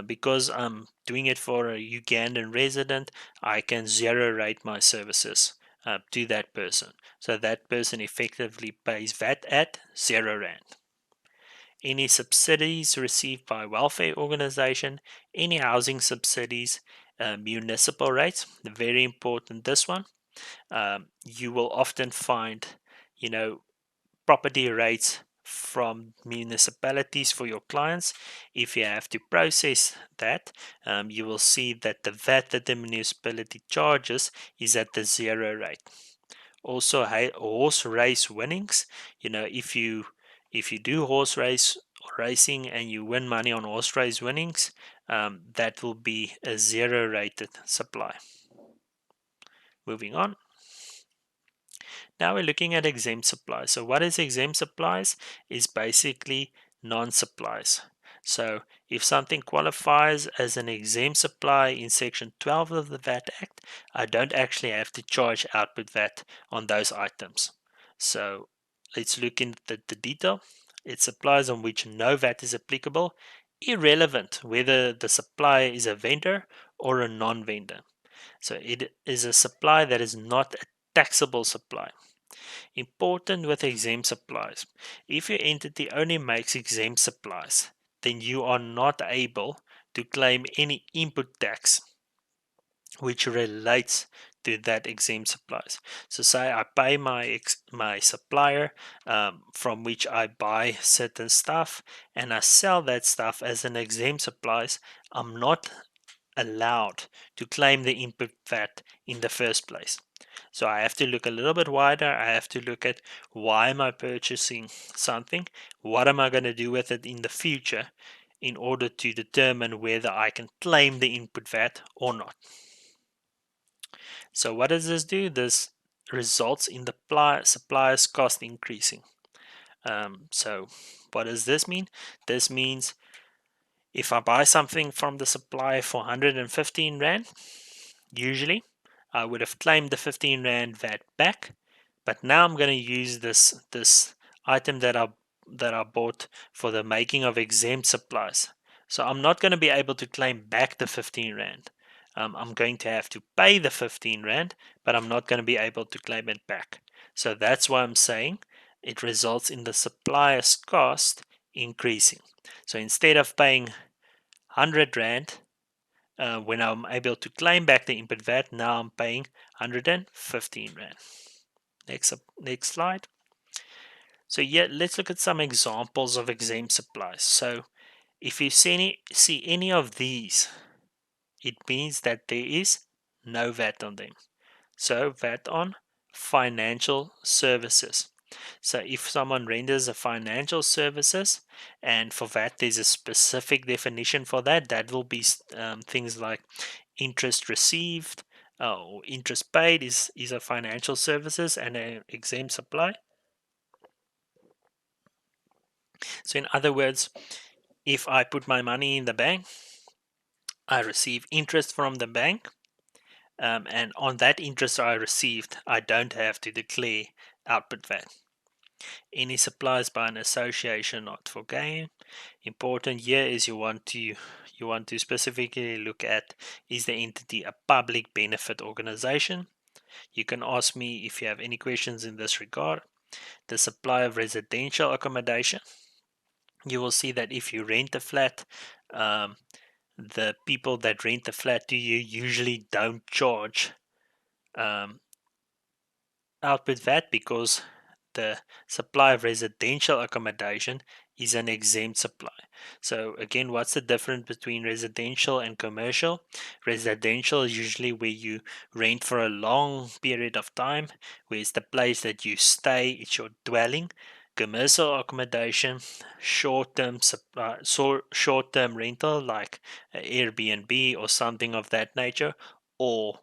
because I'm doing it for a Ugandan resident, I can zero rate my services to that person. So that person effectively pays VAT at 0 Rand. Any subsidies received by welfare organization, any housing subsidies, municipal rates, very important this one. You will often find, property rates from municipalities for your clients. If you have to process that, you will see that the VAT that the municipality charges is at the 0 rate. Also, horse race winnings. If you do horse race racing and you win money on horse race winnings, that will be a 0 rated supply. Moving on. Now we're looking at exempt supplies. So what is exempt supplies? Is basically non-supplies. So if something qualifies as an exempt supply in section 12 of the VAT Act, I don't actually have to charge output VAT on those items. So let's look into the detail. It supplies on which no VAT is applicable, irrelevant whether the supplier is a vendor or a non-vendor. So it is a supply that is not a taxable supply. Important with exempt supplies. If your entity only makes exempt supplies, then you are not able to claim any input tax which relates to that exempt supplies. So say I pay my supplier, from which I buy certain stuff, and I sell that stuff as an exempt supplies, I'm not allowed to claim the input VAT in the first place. So I have to look a little bit wider. I have to look at, why am I purchasing something? What am I going to do with it in the future in order to determine whether I can claim the input VAT or not. So what does this do? This results in the supplier's cost increasing. So what does this mean? This means if I buy something from the supplier for 115 Rand, usually I would have claimed the 15 Rand VAT back, but now I'm going to use this item that I bought for the making of exempt supplies. So I'm not going to be able to claim back the 15 Rand. I'm going to have to pay the 15 Rand, but I'm not going to be able to claim it back. So that's why I'm saying it results in the supplier's cost increasing. So instead of paying 100 Rand, when I'm able to claim back the input VAT, now I'm paying 115 Rand. Next slide. So yeah, let's look at some examples of exempt supplies. So if you see any of these, it means that there is no VAT on them. So VAT on financial services. So if someone renders a financial services, and for that there's a specific definition for that, that will be things like interest received or interest paid is a financial services and an exempt supply. So in other words, if I put my money in the bank, I receive interest from the bank, and on that interest I received, I don't have to declare output VAT. Any supplies by an association not for gain. Important here is you want to specifically look at, is the entity a public benefit organization? You can ask me if you have any questions in this regard. The supply of residential accommodation. You will see that if you rent a flat, um, the people that rent the flat to you usually don't charge um, output VAT because the supply of residential accommodation is an exempt supply. So again, what's the difference between residential and commercial? Residential is usually where you rent for a long period of time, where it's the place that you stay, it's your dwelling. Commercial accommodation, short-term supply, short-term rental like Airbnb or something of that nature, or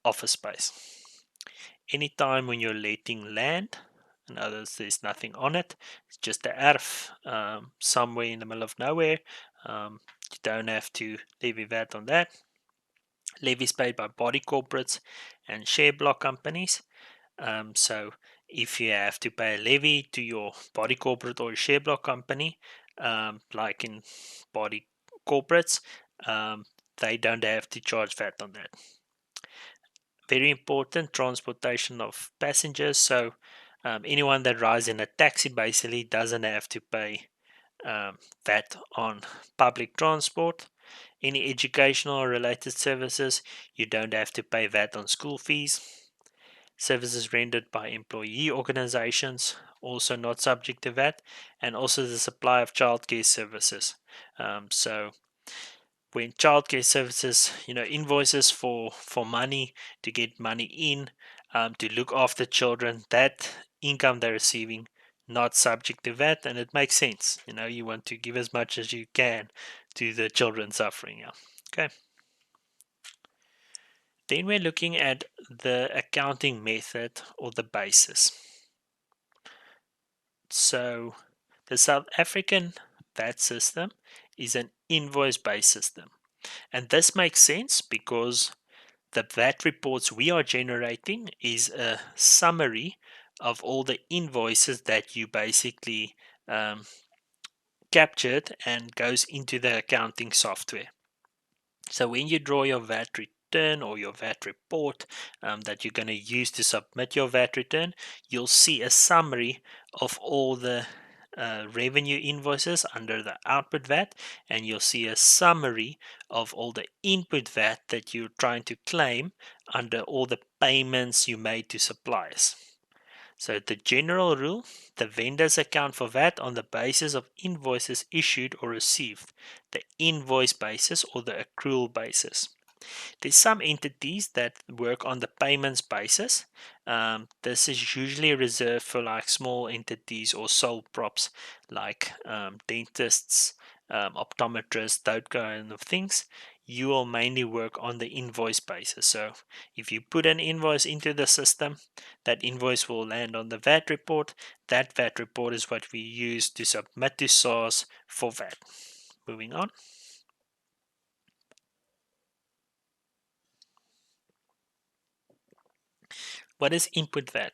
office space. Anytime when you're letting land, in others there's nothing on it, it's just a erf somewhere in the middle of nowhere. You don't have to levy VAT on that. Levies paid by body corporates and share block companies. So if you have to pay a levy to your body corporate or share block company, like in body corporates, they don't have to charge VAT on that. Very important, transportation of passengers. So anyone that rides in a taxi basically doesn't have to pay VAT on public transport. Any educational or related services, you don't have to pay VAT on school fees. Services rendered by employee organizations, also not subject to VAT, and also the supply of childcare services. So when childcare services, invoices for money, to get money in, to look after children, that income they're receiving, not subject to VAT, and it makes sense. You want to give as much as you can to the children suffering. Yeah. Okay. Then we're looking at the accounting method or the basis. So the South African VAT system is an invoice-based system. And this makes sense because the VAT reports we are generating is a summary of all the invoices that you basically captured and goes into the accounting software. So when you draw your VAT return or your VAT report that you're going to use to submit your VAT return, you'll see a summary of all the revenue invoices under the output VAT, and you'll see a summary of all the input VAT that you're trying to claim under all the payments you made to suppliers. So the general rule, the vendors account for VAT on the basis of invoices issued or received, the invoice basis or the accrual basis. There's some entities that work on the payments basis. This is usually reserved for like small entities or sole props like dentists, optometrists, those kind of things. You will mainly work on the invoice basis. So if you put an invoice into the system, that invoice will land on the VAT report. That VAT report is what we use to submit to SARS for VAT. Moving on. What is input VAT?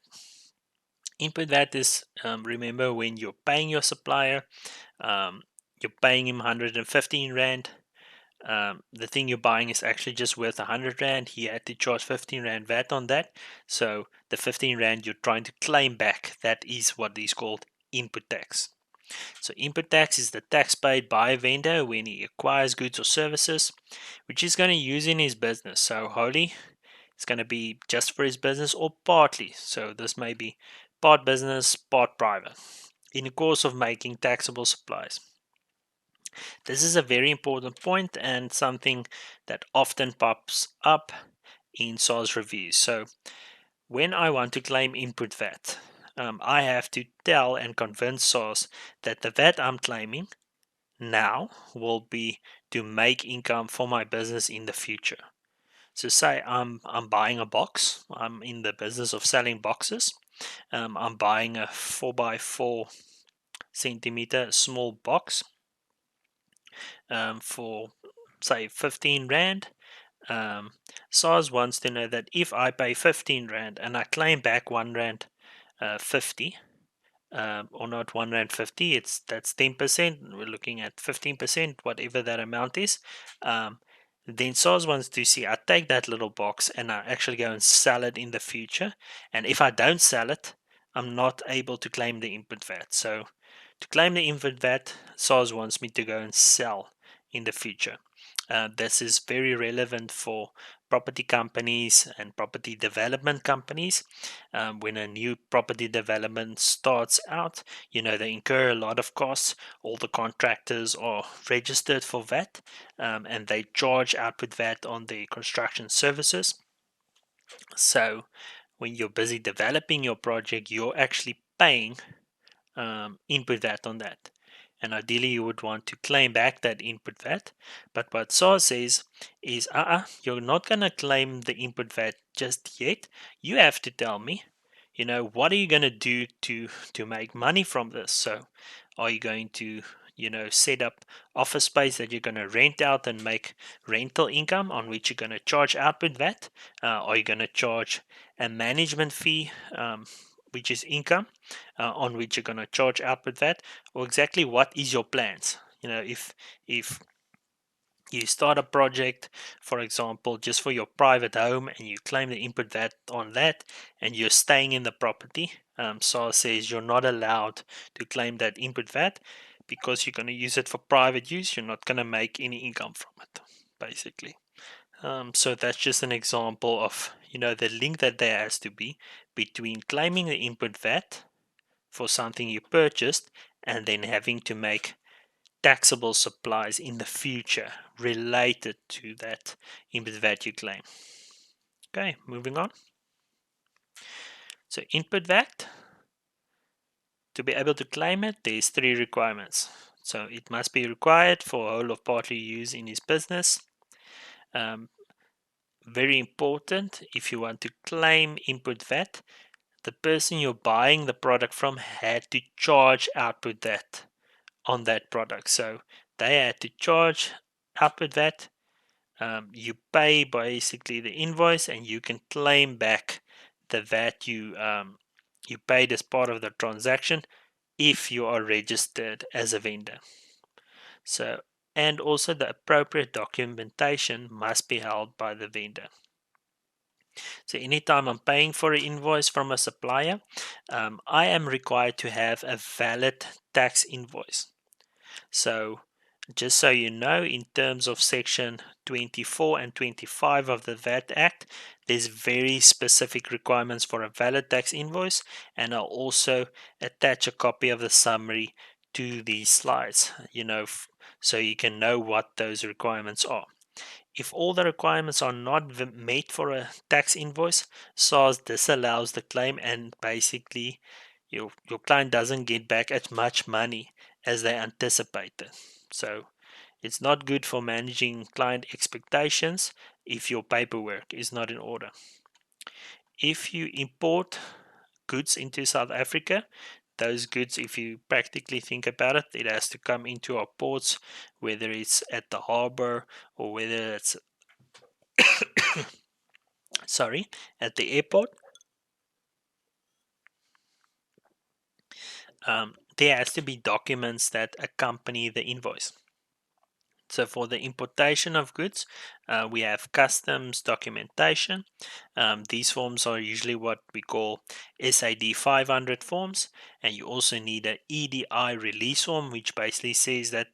Input VAT is, remember, when you're paying your supplier, you're paying him 115 Rand. The thing you're buying is actually just worth 100 Rand. He had to charge 15 Rand VAT on that. So the 15 Rand you're trying to claim back, that is what is called input tax. So input tax is the tax paid by a vendor when he acquires goods or services, which he's going to use in his business. So wholly, it's going to be just for his business or partly. So this may be part business, part private, in the course of making taxable supplies. This is a very important point and something that often pops up in SARS reviews. So when I want to claim input VAT, I have to tell and convince SARS that the VAT I'm claiming now will be to make income for my business in the future. So say I'm buying a box. I'm in the business of selling boxes. I'm buying a 4 by 4 centimeter small box for say 15 rand. SARS wants to know that if I pay 15 rand and I claim back 1 rand 50, or not 1 rand 50, that's 10%. We're looking at 15%, whatever that amount is. Then SARS wants to see I take that little box and I actually go and sell it in the future. And if I don't sell it, I'm not able to claim the input VAT. So to claim the input VAT, SARS wants me to go and sell in the future. This is very relevant for property companies and property development companies. When a new property development starts out, they incur a lot of costs. All the contractors are registered for VAT, and they charge output VAT on their construction services. So when you're busy developing your project, you're actually paying input VAT on that. And ideally, you would want to claim back that input VAT. But what SARS says is, you're not going to claim the input VAT just yet. You have to tell me, what are you going to do to make money from this? So, are you going to, set up office space that you're going to rent out and make rental income on which you're going to charge output VAT? Are you going to charge a management fee, which is income, on which you're going to charge output VAT? Or exactly what is your plans? If you start a project, for example, just for your private home, and you claim the input VAT on that, and you're staying in the property, SARS says you're not allowed to claim that input VAT because you're going to use it for private use. You're not going to make any income from it, basically. So that's just an example of the link that there has to be between claiming the input VAT for something you purchased and then having to make taxable supplies in the future related to that input VAT you claim. Okay, moving on. So input VAT, to be able to claim it, there's 3 requirements. So it must be required for whole or partly use in his business. Very important, if you want to claim input VAT, the person you're buying the product from had to charge output VAT on that product. So they had to charge output VAT. You pay basically the invoice, and you can claim back the VAT you paid as part of the transaction if you are registered as a vendor. So, and also the appropriate documentation must be held by the vendor. So anytime I'm paying for an invoice from a supplier, I am required to have a valid tax invoice. So just so you know, in terms of section 24 and 25 of the VAT Act, there's very specific requirements for a valid tax invoice, and I'll also attach a copy of the summary to these slides, so you can know what those requirements are. If all the requirements are not met for a tax invoice, SARS disallows the claim, and basically your client doesn't get back as much money as they anticipated. So it's not good for managing client expectations if your paperwork is not in order. If you import goods into South Africa, those goods, if you practically think about it, it has to come into our ports, whether it's at the harbor or whether it's at the airport. There has to be documents that accompany the invoice. So for the importation of goods, we have customs documentation. These forms are usually what we call SAD 500 forms, and you also need an EDI release form, which basically says that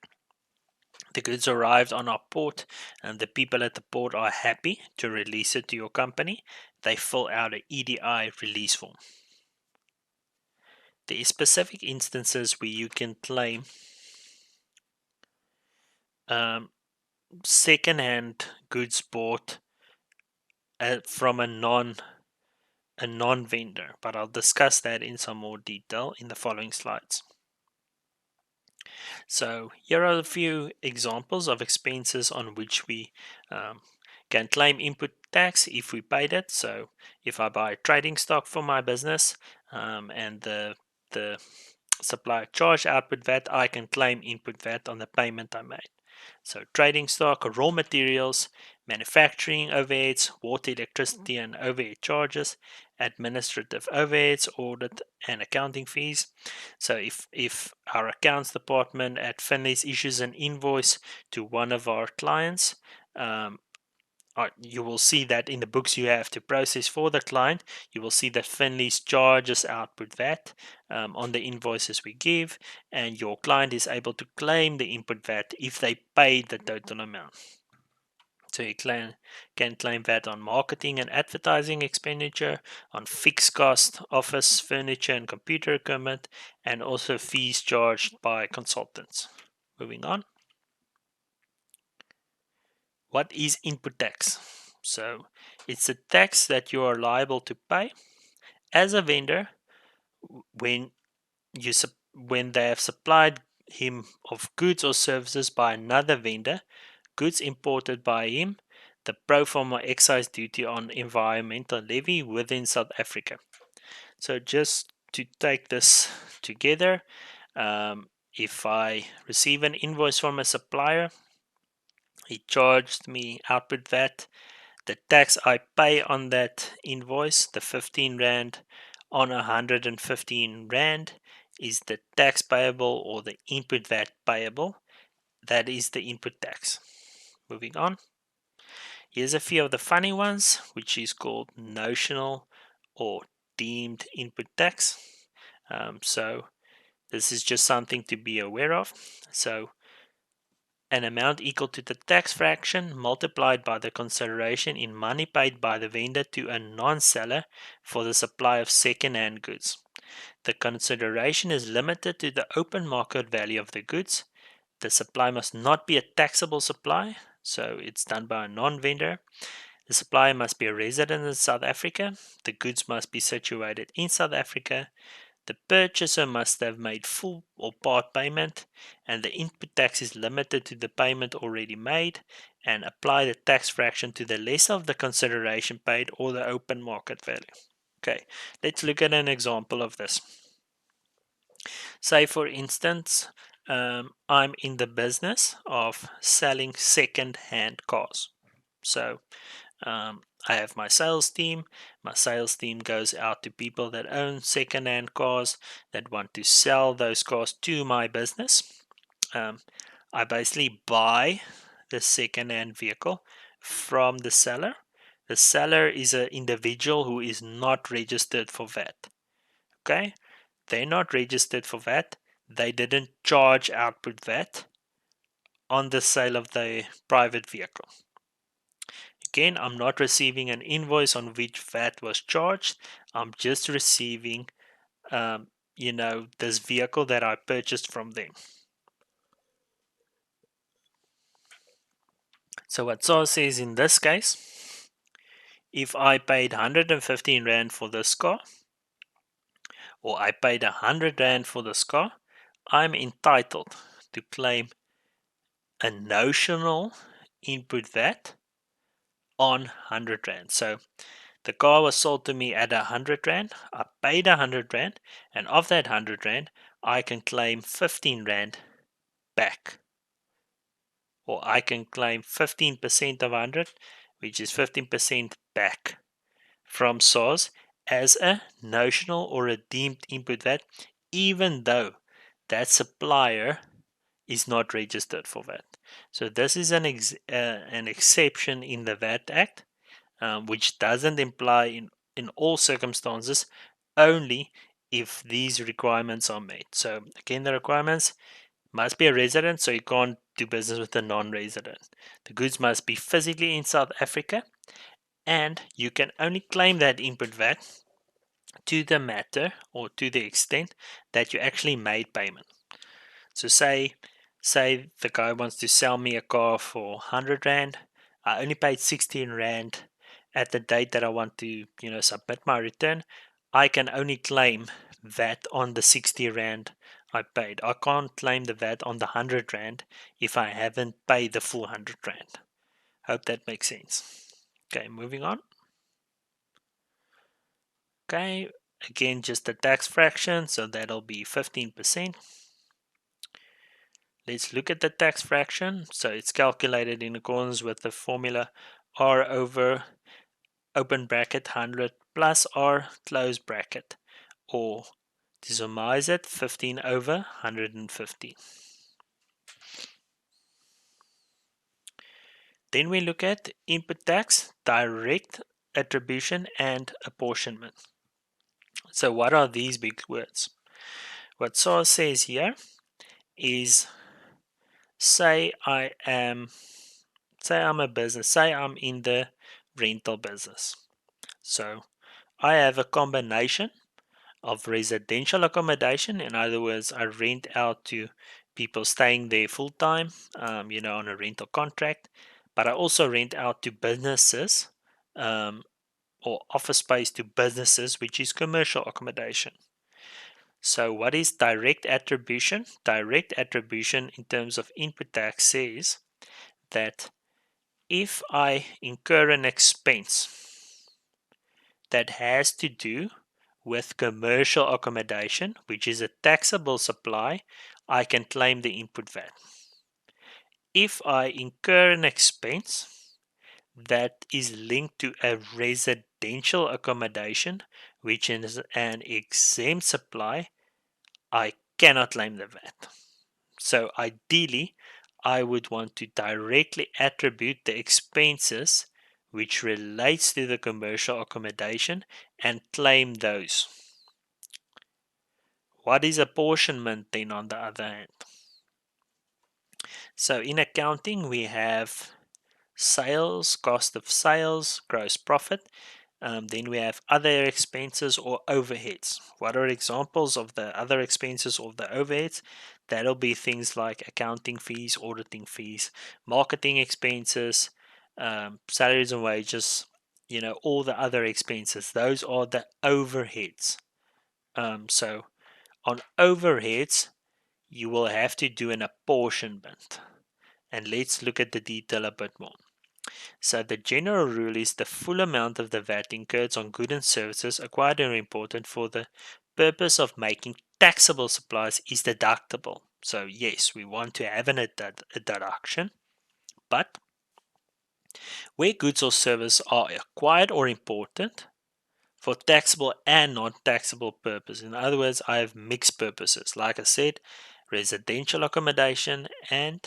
the goods arrived on our port and the people at the port are happy to release it to your company. They fill out an EDI release form. There are specific instances where you can claim second-hand goods bought from a non a non-vendor, but I'll discuss that in some more detail in the following slides. So here are a few examples of expenses on which we um, can claim input tax if we paid it. So if I buy trading stock for my business and the supplier charged output VAT, I can claim input VAT on the payment I made. So trading stock, raw materials, manufacturing overheads, water, electricity and overhead charges, administrative overheads, audit and accounting fees. So if our accounts department at Finley's issues an invoice to one of our clients, um, you will see that in the books you have to process for the client, you will see that Finley's charges output VAT on the invoices we give, and your client is able to claim the input VAT if they paid the total amount. So you can claim VAT on marketing and advertising expenditure, on fixed cost, office furniture and computer equipment, and also fees charged by consultants. Moving on. What is input tax? So it's a tax that you are liable to pay as a vendor when when they have supplied him of goods or services by another vendor, goods imported by him, the pro forma excise duty on environmental levy within South Africa. So just to take this together, if I receive an invoice from a supplier, he charged me output VAT. The tax I pay on that invoice, the 15 Rand on 115 Rand, is the tax payable or the input VAT payable. That is the input tax. Moving on. Here's a few of the funny ones, which is called notional or deemed input tax. So this is just something to be aware of. So an amount equal to the tax fraction multiplied by the consideration in money paid by the vendor to a non-seller for the supply of second-hand goods. The consideration is limited to the open market value of the goods. The supply must not be a taxable supply, so it's done by a non-vendor. The supplier must be a resident in South Africa. The goods must be situated in South Africa. The purchaser must have made full or part payment, and the input tax is limited to the payment already made, and apply the tax fraction to the lesser of the consideration paid or the open market value. Okay, let's look at an example of this. Say, for instance, I'm in the business of selling second-hand cars. So I have my sales team. My sales team goes out to people that own second-hand cars that want to sell those cars to my business. I basically buy the second-hand vehicle from the seller. The seller is an individual who is not registered for VAT. Okay, they're not registered for VAT. They didn't charge output VAT on the sale of the private vehicle. Again, I'm not receiving an invoice on which VAT was charged. I'm just receiving, this vehicle that I purchased from them. So what SARS says in this case, if I paid 115 Rand for this car, or I paid 100 Rand for this car, I'm entitled to claim a notional input VAT on 100 Rand. So the car was sold to me at 100 Rand. I paid 100 Rand, and of that 100 Rand, I can claim 15 Rand back. Or I can claim 15% of 100, which is 15% back from SARS as a notional or a deemed input VAT, even though that supplier is not registered for VAT. So this is an exception in the VAT Act, which doesn't imply in all circumstances, only if these requirements are met. So again, the requirements must be a resident, so you can't do business with a non-resident. The goods must be physically in South Africa, and you can only claim that input VAT to the matter or to the extent that you actually made payment. So say the guy wants to sell me a car for 100 Rand. I only paid 16 Rand at the date that I want to, submit my return, I can only claim VAT on the 60 Rand I paid. I can't claim the VAT on the 100 Rand if I haven't paid the full 100 Rand. Hope that makes sense. Okay, moving on. Okay, again, just the tax fraction, so that'll be 15%. Let's look at the tax fraction. So it's calculated in accordance with the formula R over open bracket 100 plus R close bracket, or to summarize it, 15 over 150. Then we look at input tax, direct attribution, and apportionment. So what are these big words? What SAR says here is, say I'm a business, say I'm in the rental business. So I have a combination of residential accommodation. In other words, I rent out to people staying there full time, on a rental contract. But I also rent out to businesses, or office space to businesses, which is commercial accommodation. So what is direct attribution? Direct attribution in terms of input tax says that if I incur an expense that has to do with commercial accommodation, which is a taxable supply, I can claim the input VAT. If I incur an expense that is linked to a residential accommodation, which is an exempt supply, I cannot claim the VAT. So ideally, I would want to directly attribute the expenses which relates to the commercial accommodation and claim those. What is apportionment then, on the other hand? So in accounting, we have sales, cost of sales, gross profit. Then we have other expenses or overheads. What are examples of the other expenses or the overheads? That'll be things like accounting fees, auditing fees, marketing expenses, salaries and wages, all the other expenses. Those are the overheads. So on overheads, you will have to do an apportionment. And let's look at the detail a bit more. So the general rule is the full amount of the VAT incurred on goods and services acquired or imported for the purpose of making taxable supplies is deductible. So yes, we want to have a deduction, but where goods or services are acquired or imported for taxable and non-taxable purposes. In other words, I have mixed purposes. Like I said, residential accommodation and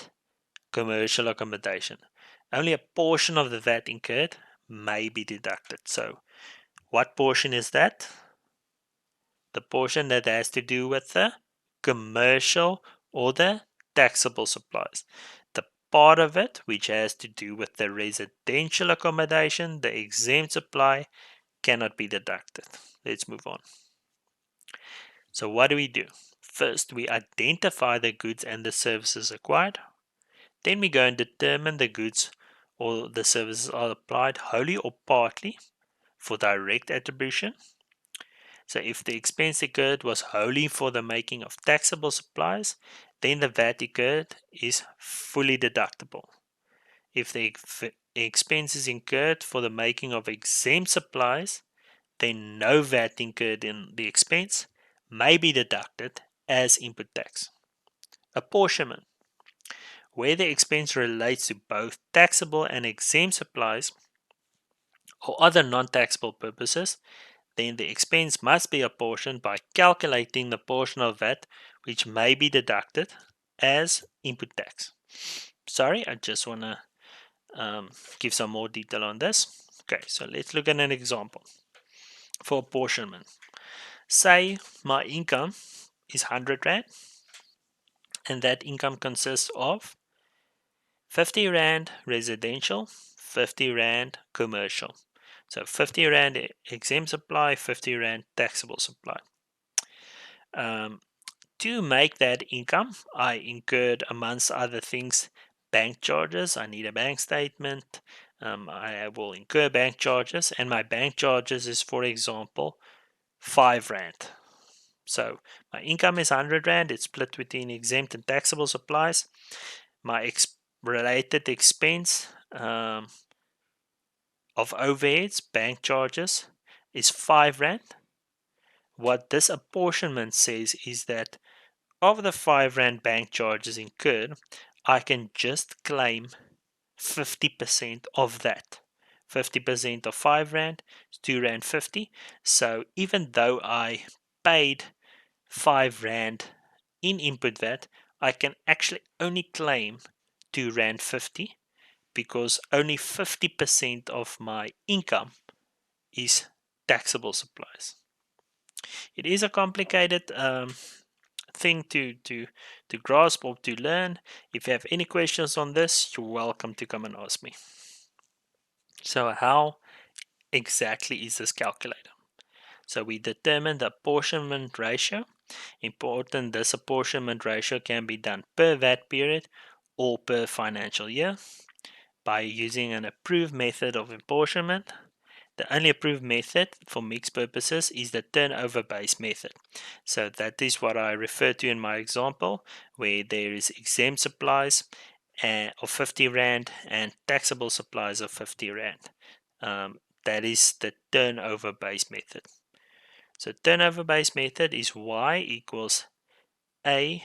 commercial accommodation. Only a portion of the VAT incurred may be deducted. So, what portion is that? The portion that has to do with the commercial or the taxable supplies. The part of it which has to do with the residential accommodation, the exempt supply, cannot be deducted. Let's move on. So, what do we do? First, we identify the goods and the services acquired. Then we go and determine the goods or the services are applied wholly or partly for direct attribution. So if the expense incurred was wholly for the making of taxable supplies, then the VAT incurred is fully deductible. If the expense is incurred for the making of exempt supplies, then no VAT incurred in the expense may be deducted as input tax. Apportionment. Where the expense relates to both taxable and exempt supplies or other non-taxable purposes, then the expense must be apportioned by calculating the portion of VAT which may be deducted as input tax. Sorry, I just want to give some more detail on this. Okay, so let's look at an example for apportionment. Say my income is 100 Rand, and that income consists of 50 Rand residential, 50 Rand commercial. So 50 Rand exempt supply, 50 Rand taxable supply. To make that income, I incurred, amongst other things, bank charges. I need a bank statement. I will incur bank charges, and my bank charges is, for example, 5 Rand. So my income is 100 Rand. It's split between exempt and taxable supplies. My related expense of overheads, bank charges, is 5 Rand. What this apportionment says is that of the 5 Rand bank charges incurred, I can just claim 50% of that. 50% of 5 Rand is 2 Rand 50. So even though I paid 5 Rand in input VAT, I can actually only claim 2 Rand 50 because only 50% of my income is taxable supplies. It is a complicated thing to grasp or to learn. If you have any questions on this, you're welcome to come and ask me. So how exactly is this calculated? So we determine the apportionment ratio. Important, this apportionment ratio can be done per VAT period or per financial year by using an approved method of apportionment. The only approved method for mixed purposes is the turnover-based method. So that is what I refer to in my example, where there is exempt supplies of 50 Rand and taxable supplies of 50 Rand. That is the turnover-based method. So turnover-based method is y equals a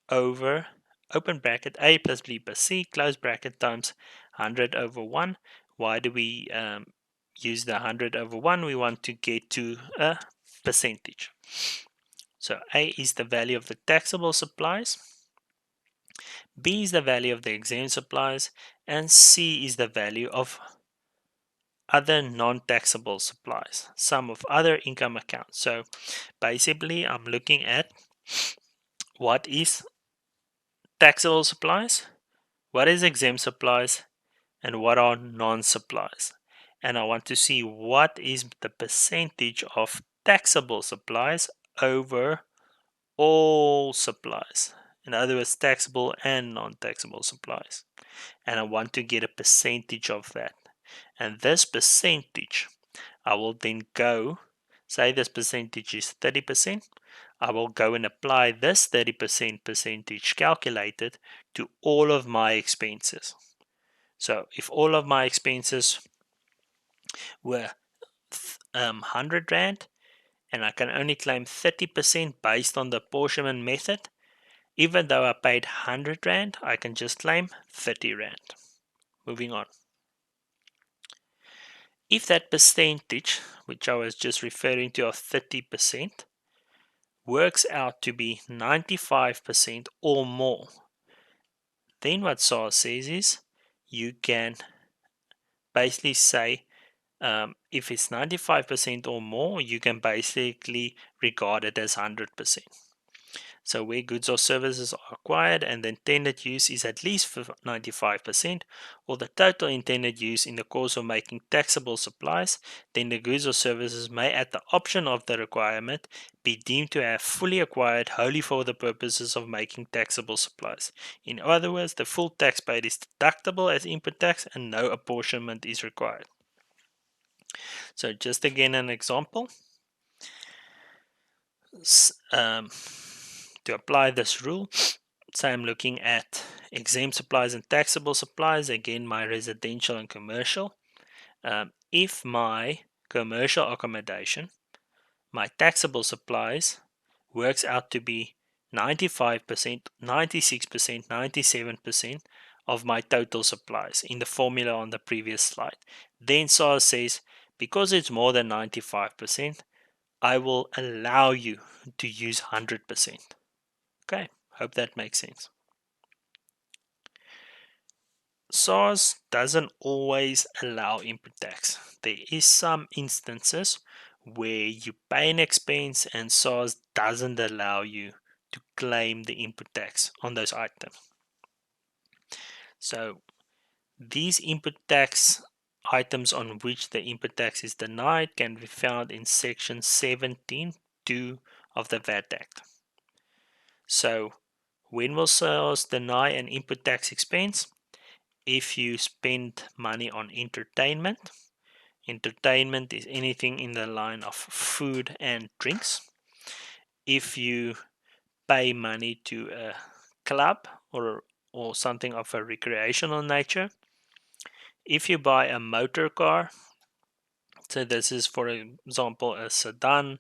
over open bracket a plus b plus c close bracket times 100 over 1. Why do we use the 100 over 1? We want to get to a percentage. So a is the value of the taxable supplies, b is the value of the exempt supplies, and c is the value of other non-taxable supplies, sum of other income accounts. So basically I'm looking at what is taxable supplies, what is exempt supplies, and what are non-supplies. And I want to see what is the percentage of taxable supplies over all supplies. In other words, taxable and non-taxable supplies. And I want to get a percentage of that. And this percentage, I will then go, say this percentage is 30%, I will go and apply this 30% percentage calculated to all of my expenses. So if all of my expenses were 100 Rand and I can only claim 30% based on the apportionment method, even though I paid 100 Rand, I can just claim 30 Rand. Moving on. If that percentage, which I was just referring to, of 30%, works out to be 95% or more, then what SARS says is you can basically say if it's 95% or more, you can basically regard it as 100%. So where goods or services are acquired and the intended use is at least 95%, or the total intended use in the course of making taxable supplies, then the goods or services may, at the option of the requirement, be deemed to have fully acquired wholly for the purposes of making taxable supplies. In other words, the full tax paid is deductible as input tax and no apportionment is required. So just again an example. To apply this rule, say I'm looking at exempt supplies and taxable supplies, again my residential and commercial. If my commercial accommodation, my taxable supplies, works out to be 95%, 96%, 97% of my total supplies in the formula on the previous slide, then SARS says because it's more than 95%, I will allow you to use 100%. Okay, hope that makes sense. SARS doesn't always allow input tax. There is some instances where you pay an expense and SARS doesn't allow you to claim the input tax on those items. So these input tax items on which the input tax is denied can be found in section 17(2) of the VAT Act. So when will SARS deny an input tax expense? If you spend money on entertainment, entertainment is anything in the line of food and drinks. If you pay money to a club or something of a recreational nature. If you buy a motor car, so this is for example a sedan,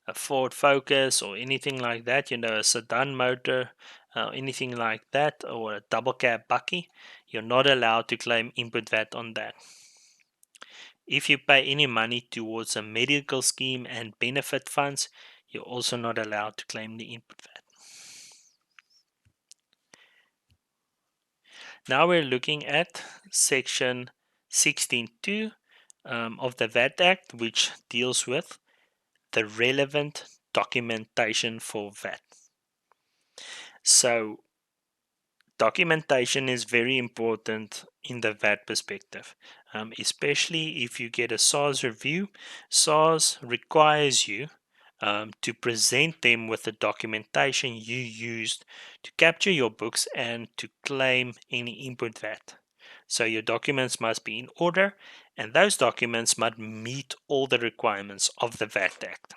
a Ford Focus or anything like that, a sedan motor, anything like that, or a double cab bucky, you're not allowed to claim input VAT on that. If you pay any money towards a medical scheme and benefit funds, you're also not allowed to claim the input VAT. Now we're looking at section 16.2 of the VAT Act, which deals with the relevant documentation for VAT. So documentation is very important in the VAT perspective, especially if you get a SARS review. SARS requires you to present them with the documentation you used to capture your books and to claim any input VAT. So your documents must be in order, and those documents must meet all the requirements of the VAT Act.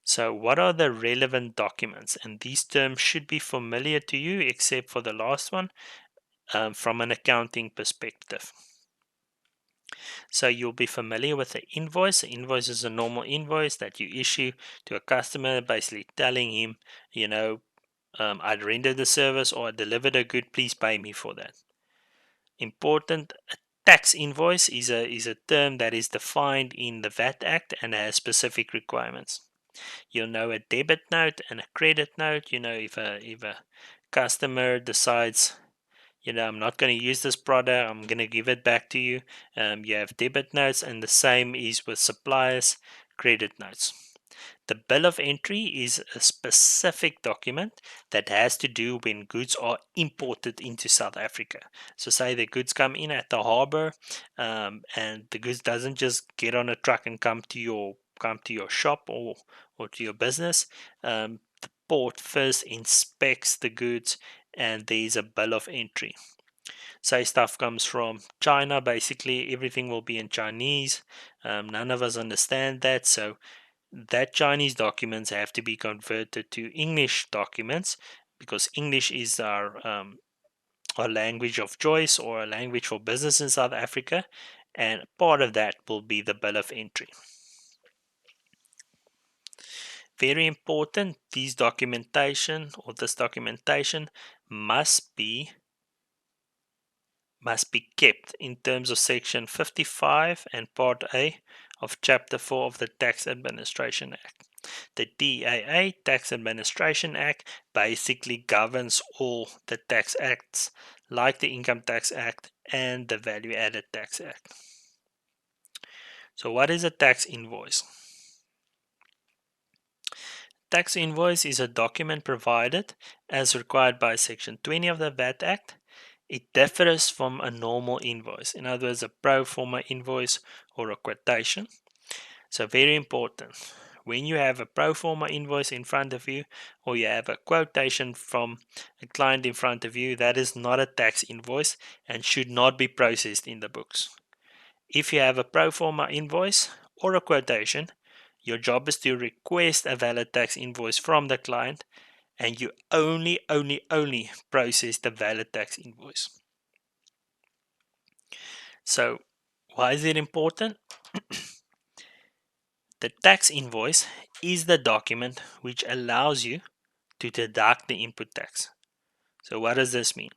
So what are the relevant documents? And these terms should be familiar to you, except for the last one, from an accounting perspective. So you'll be familiar with the invoice. The invoice is a normal invoice that you issue to a customer, basically telling him, I rendered the service or I delivered a good, please pay me for that. Important, a tax invoice is a term that is defined in the VAT Act and has specific requirements. You'll know a debit note and a credit note. If a customer decides, I'm not going to use this product, I'm going to give it back to you. You have debit notes, and the same is with suppliers, credit notes. The bill of entry is a specific document that has to do when goods are imported into South Africa. So say the goods come in at the harbor, and the goods doesn't just get on a truck and come to your shop or to your business. The port first inspects the goods, and there's a bill of entry. Say stuff comes from China, basically everything will be in Chinese. None of us understand that, so that Chinese documents have to be converted to English documents, because English is our language of choice, or a language for business in South Africa, and part of that will be the bill of entry. Very important, this documentation must be kept in terms of section 55 and part A of chapter 4 of the Tax Administration Act. The TAA, Tax Administration Act, basically governs all the tax acts like the Income Tax Act and the Value Added Tax Act. So what is a tax invoice? Tax invoice is a document provided as required by section 20 of the VAT Act. It differs from a normal invoice, in other words, a pro forma invoice or a quotation. So very important, when you have a pro forma invoice in front of you, or you have a quotation from a client in front of you, that is not a tax invoice and should not be processed in the books. If you have a pro forma invoice or a quotation, your job is to request a valid tax invoice from the client, and you only process the valid tax invoice. So why is it important? The tax invoice is the document which allows you to deduct the input tax. So what does this mean?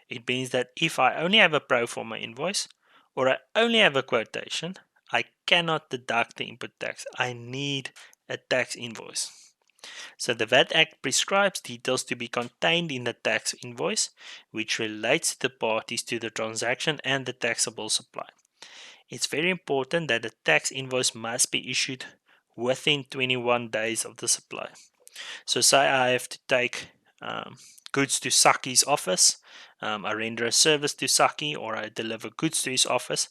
It means that if I only have a pro forma invoice, or I only have a quotation, I cannot deduct the input tax. I need a tax invoice. So the VAT Act prescribes details to be contained in the tax invoice, which relates the parties to the transaction and the taxable supply. It's very important that the tax invoice must be issued within 21 days of the supply. So say I have to take goods to Saki's office, I render a service to Saki, or I deliver goods to his office.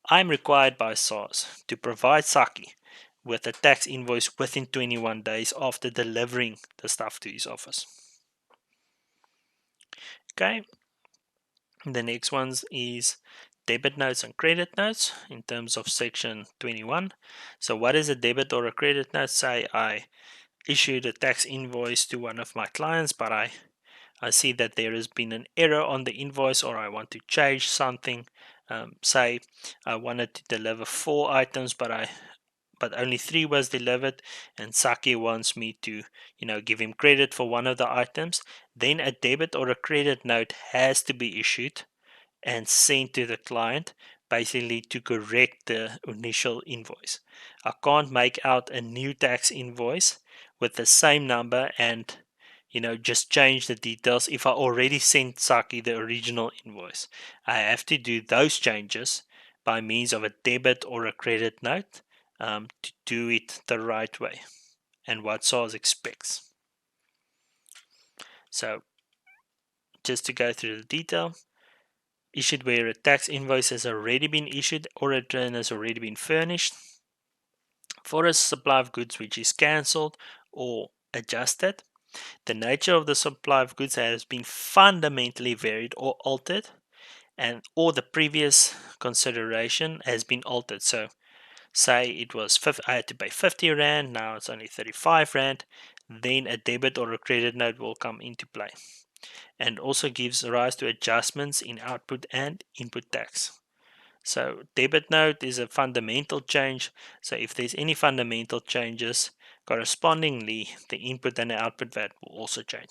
I'm required by SARS to provide Saki with a tax invoice within 21 days after delivering the stuff to his office. Okay. The next ones is debit notes and credit notes in terms of section 21. So what is a debit or a credit note? Say I issued a tax invoice to one of my clients, but I see that there has been an error on the invoice, or I want to change something. Say I wanted to deliver 4 items, but only 3 was delivered, and Saki wants me to give him credit for one of the items. Then a debit or a credit note has to be issued and sent to the client, basically to correct the initial invoice. I can't make out a new tax invoice with the same number and just change the details if I already sent Saki the original invoice. I have to do those changes by means of a debit or a credit note to do it the right way and what SARS expects. So just to go through the detail, issued where a tax invoice has already been issued or a return has already been furnished. For a supply of goods which is cancelled or adjusted, the nature of the supply of goods has been fundamentally varied or altered, and or the previous consideration has been altered. So say it was I had to pay 50 Rand, now it's only 35 Rand, then a debit or a credit note will come into play, and also gives rise to adjustments in output and input tax. So debit note is a fundamental change. So if there's any fundamental changes, correspondingly the input and the output VAT will also change.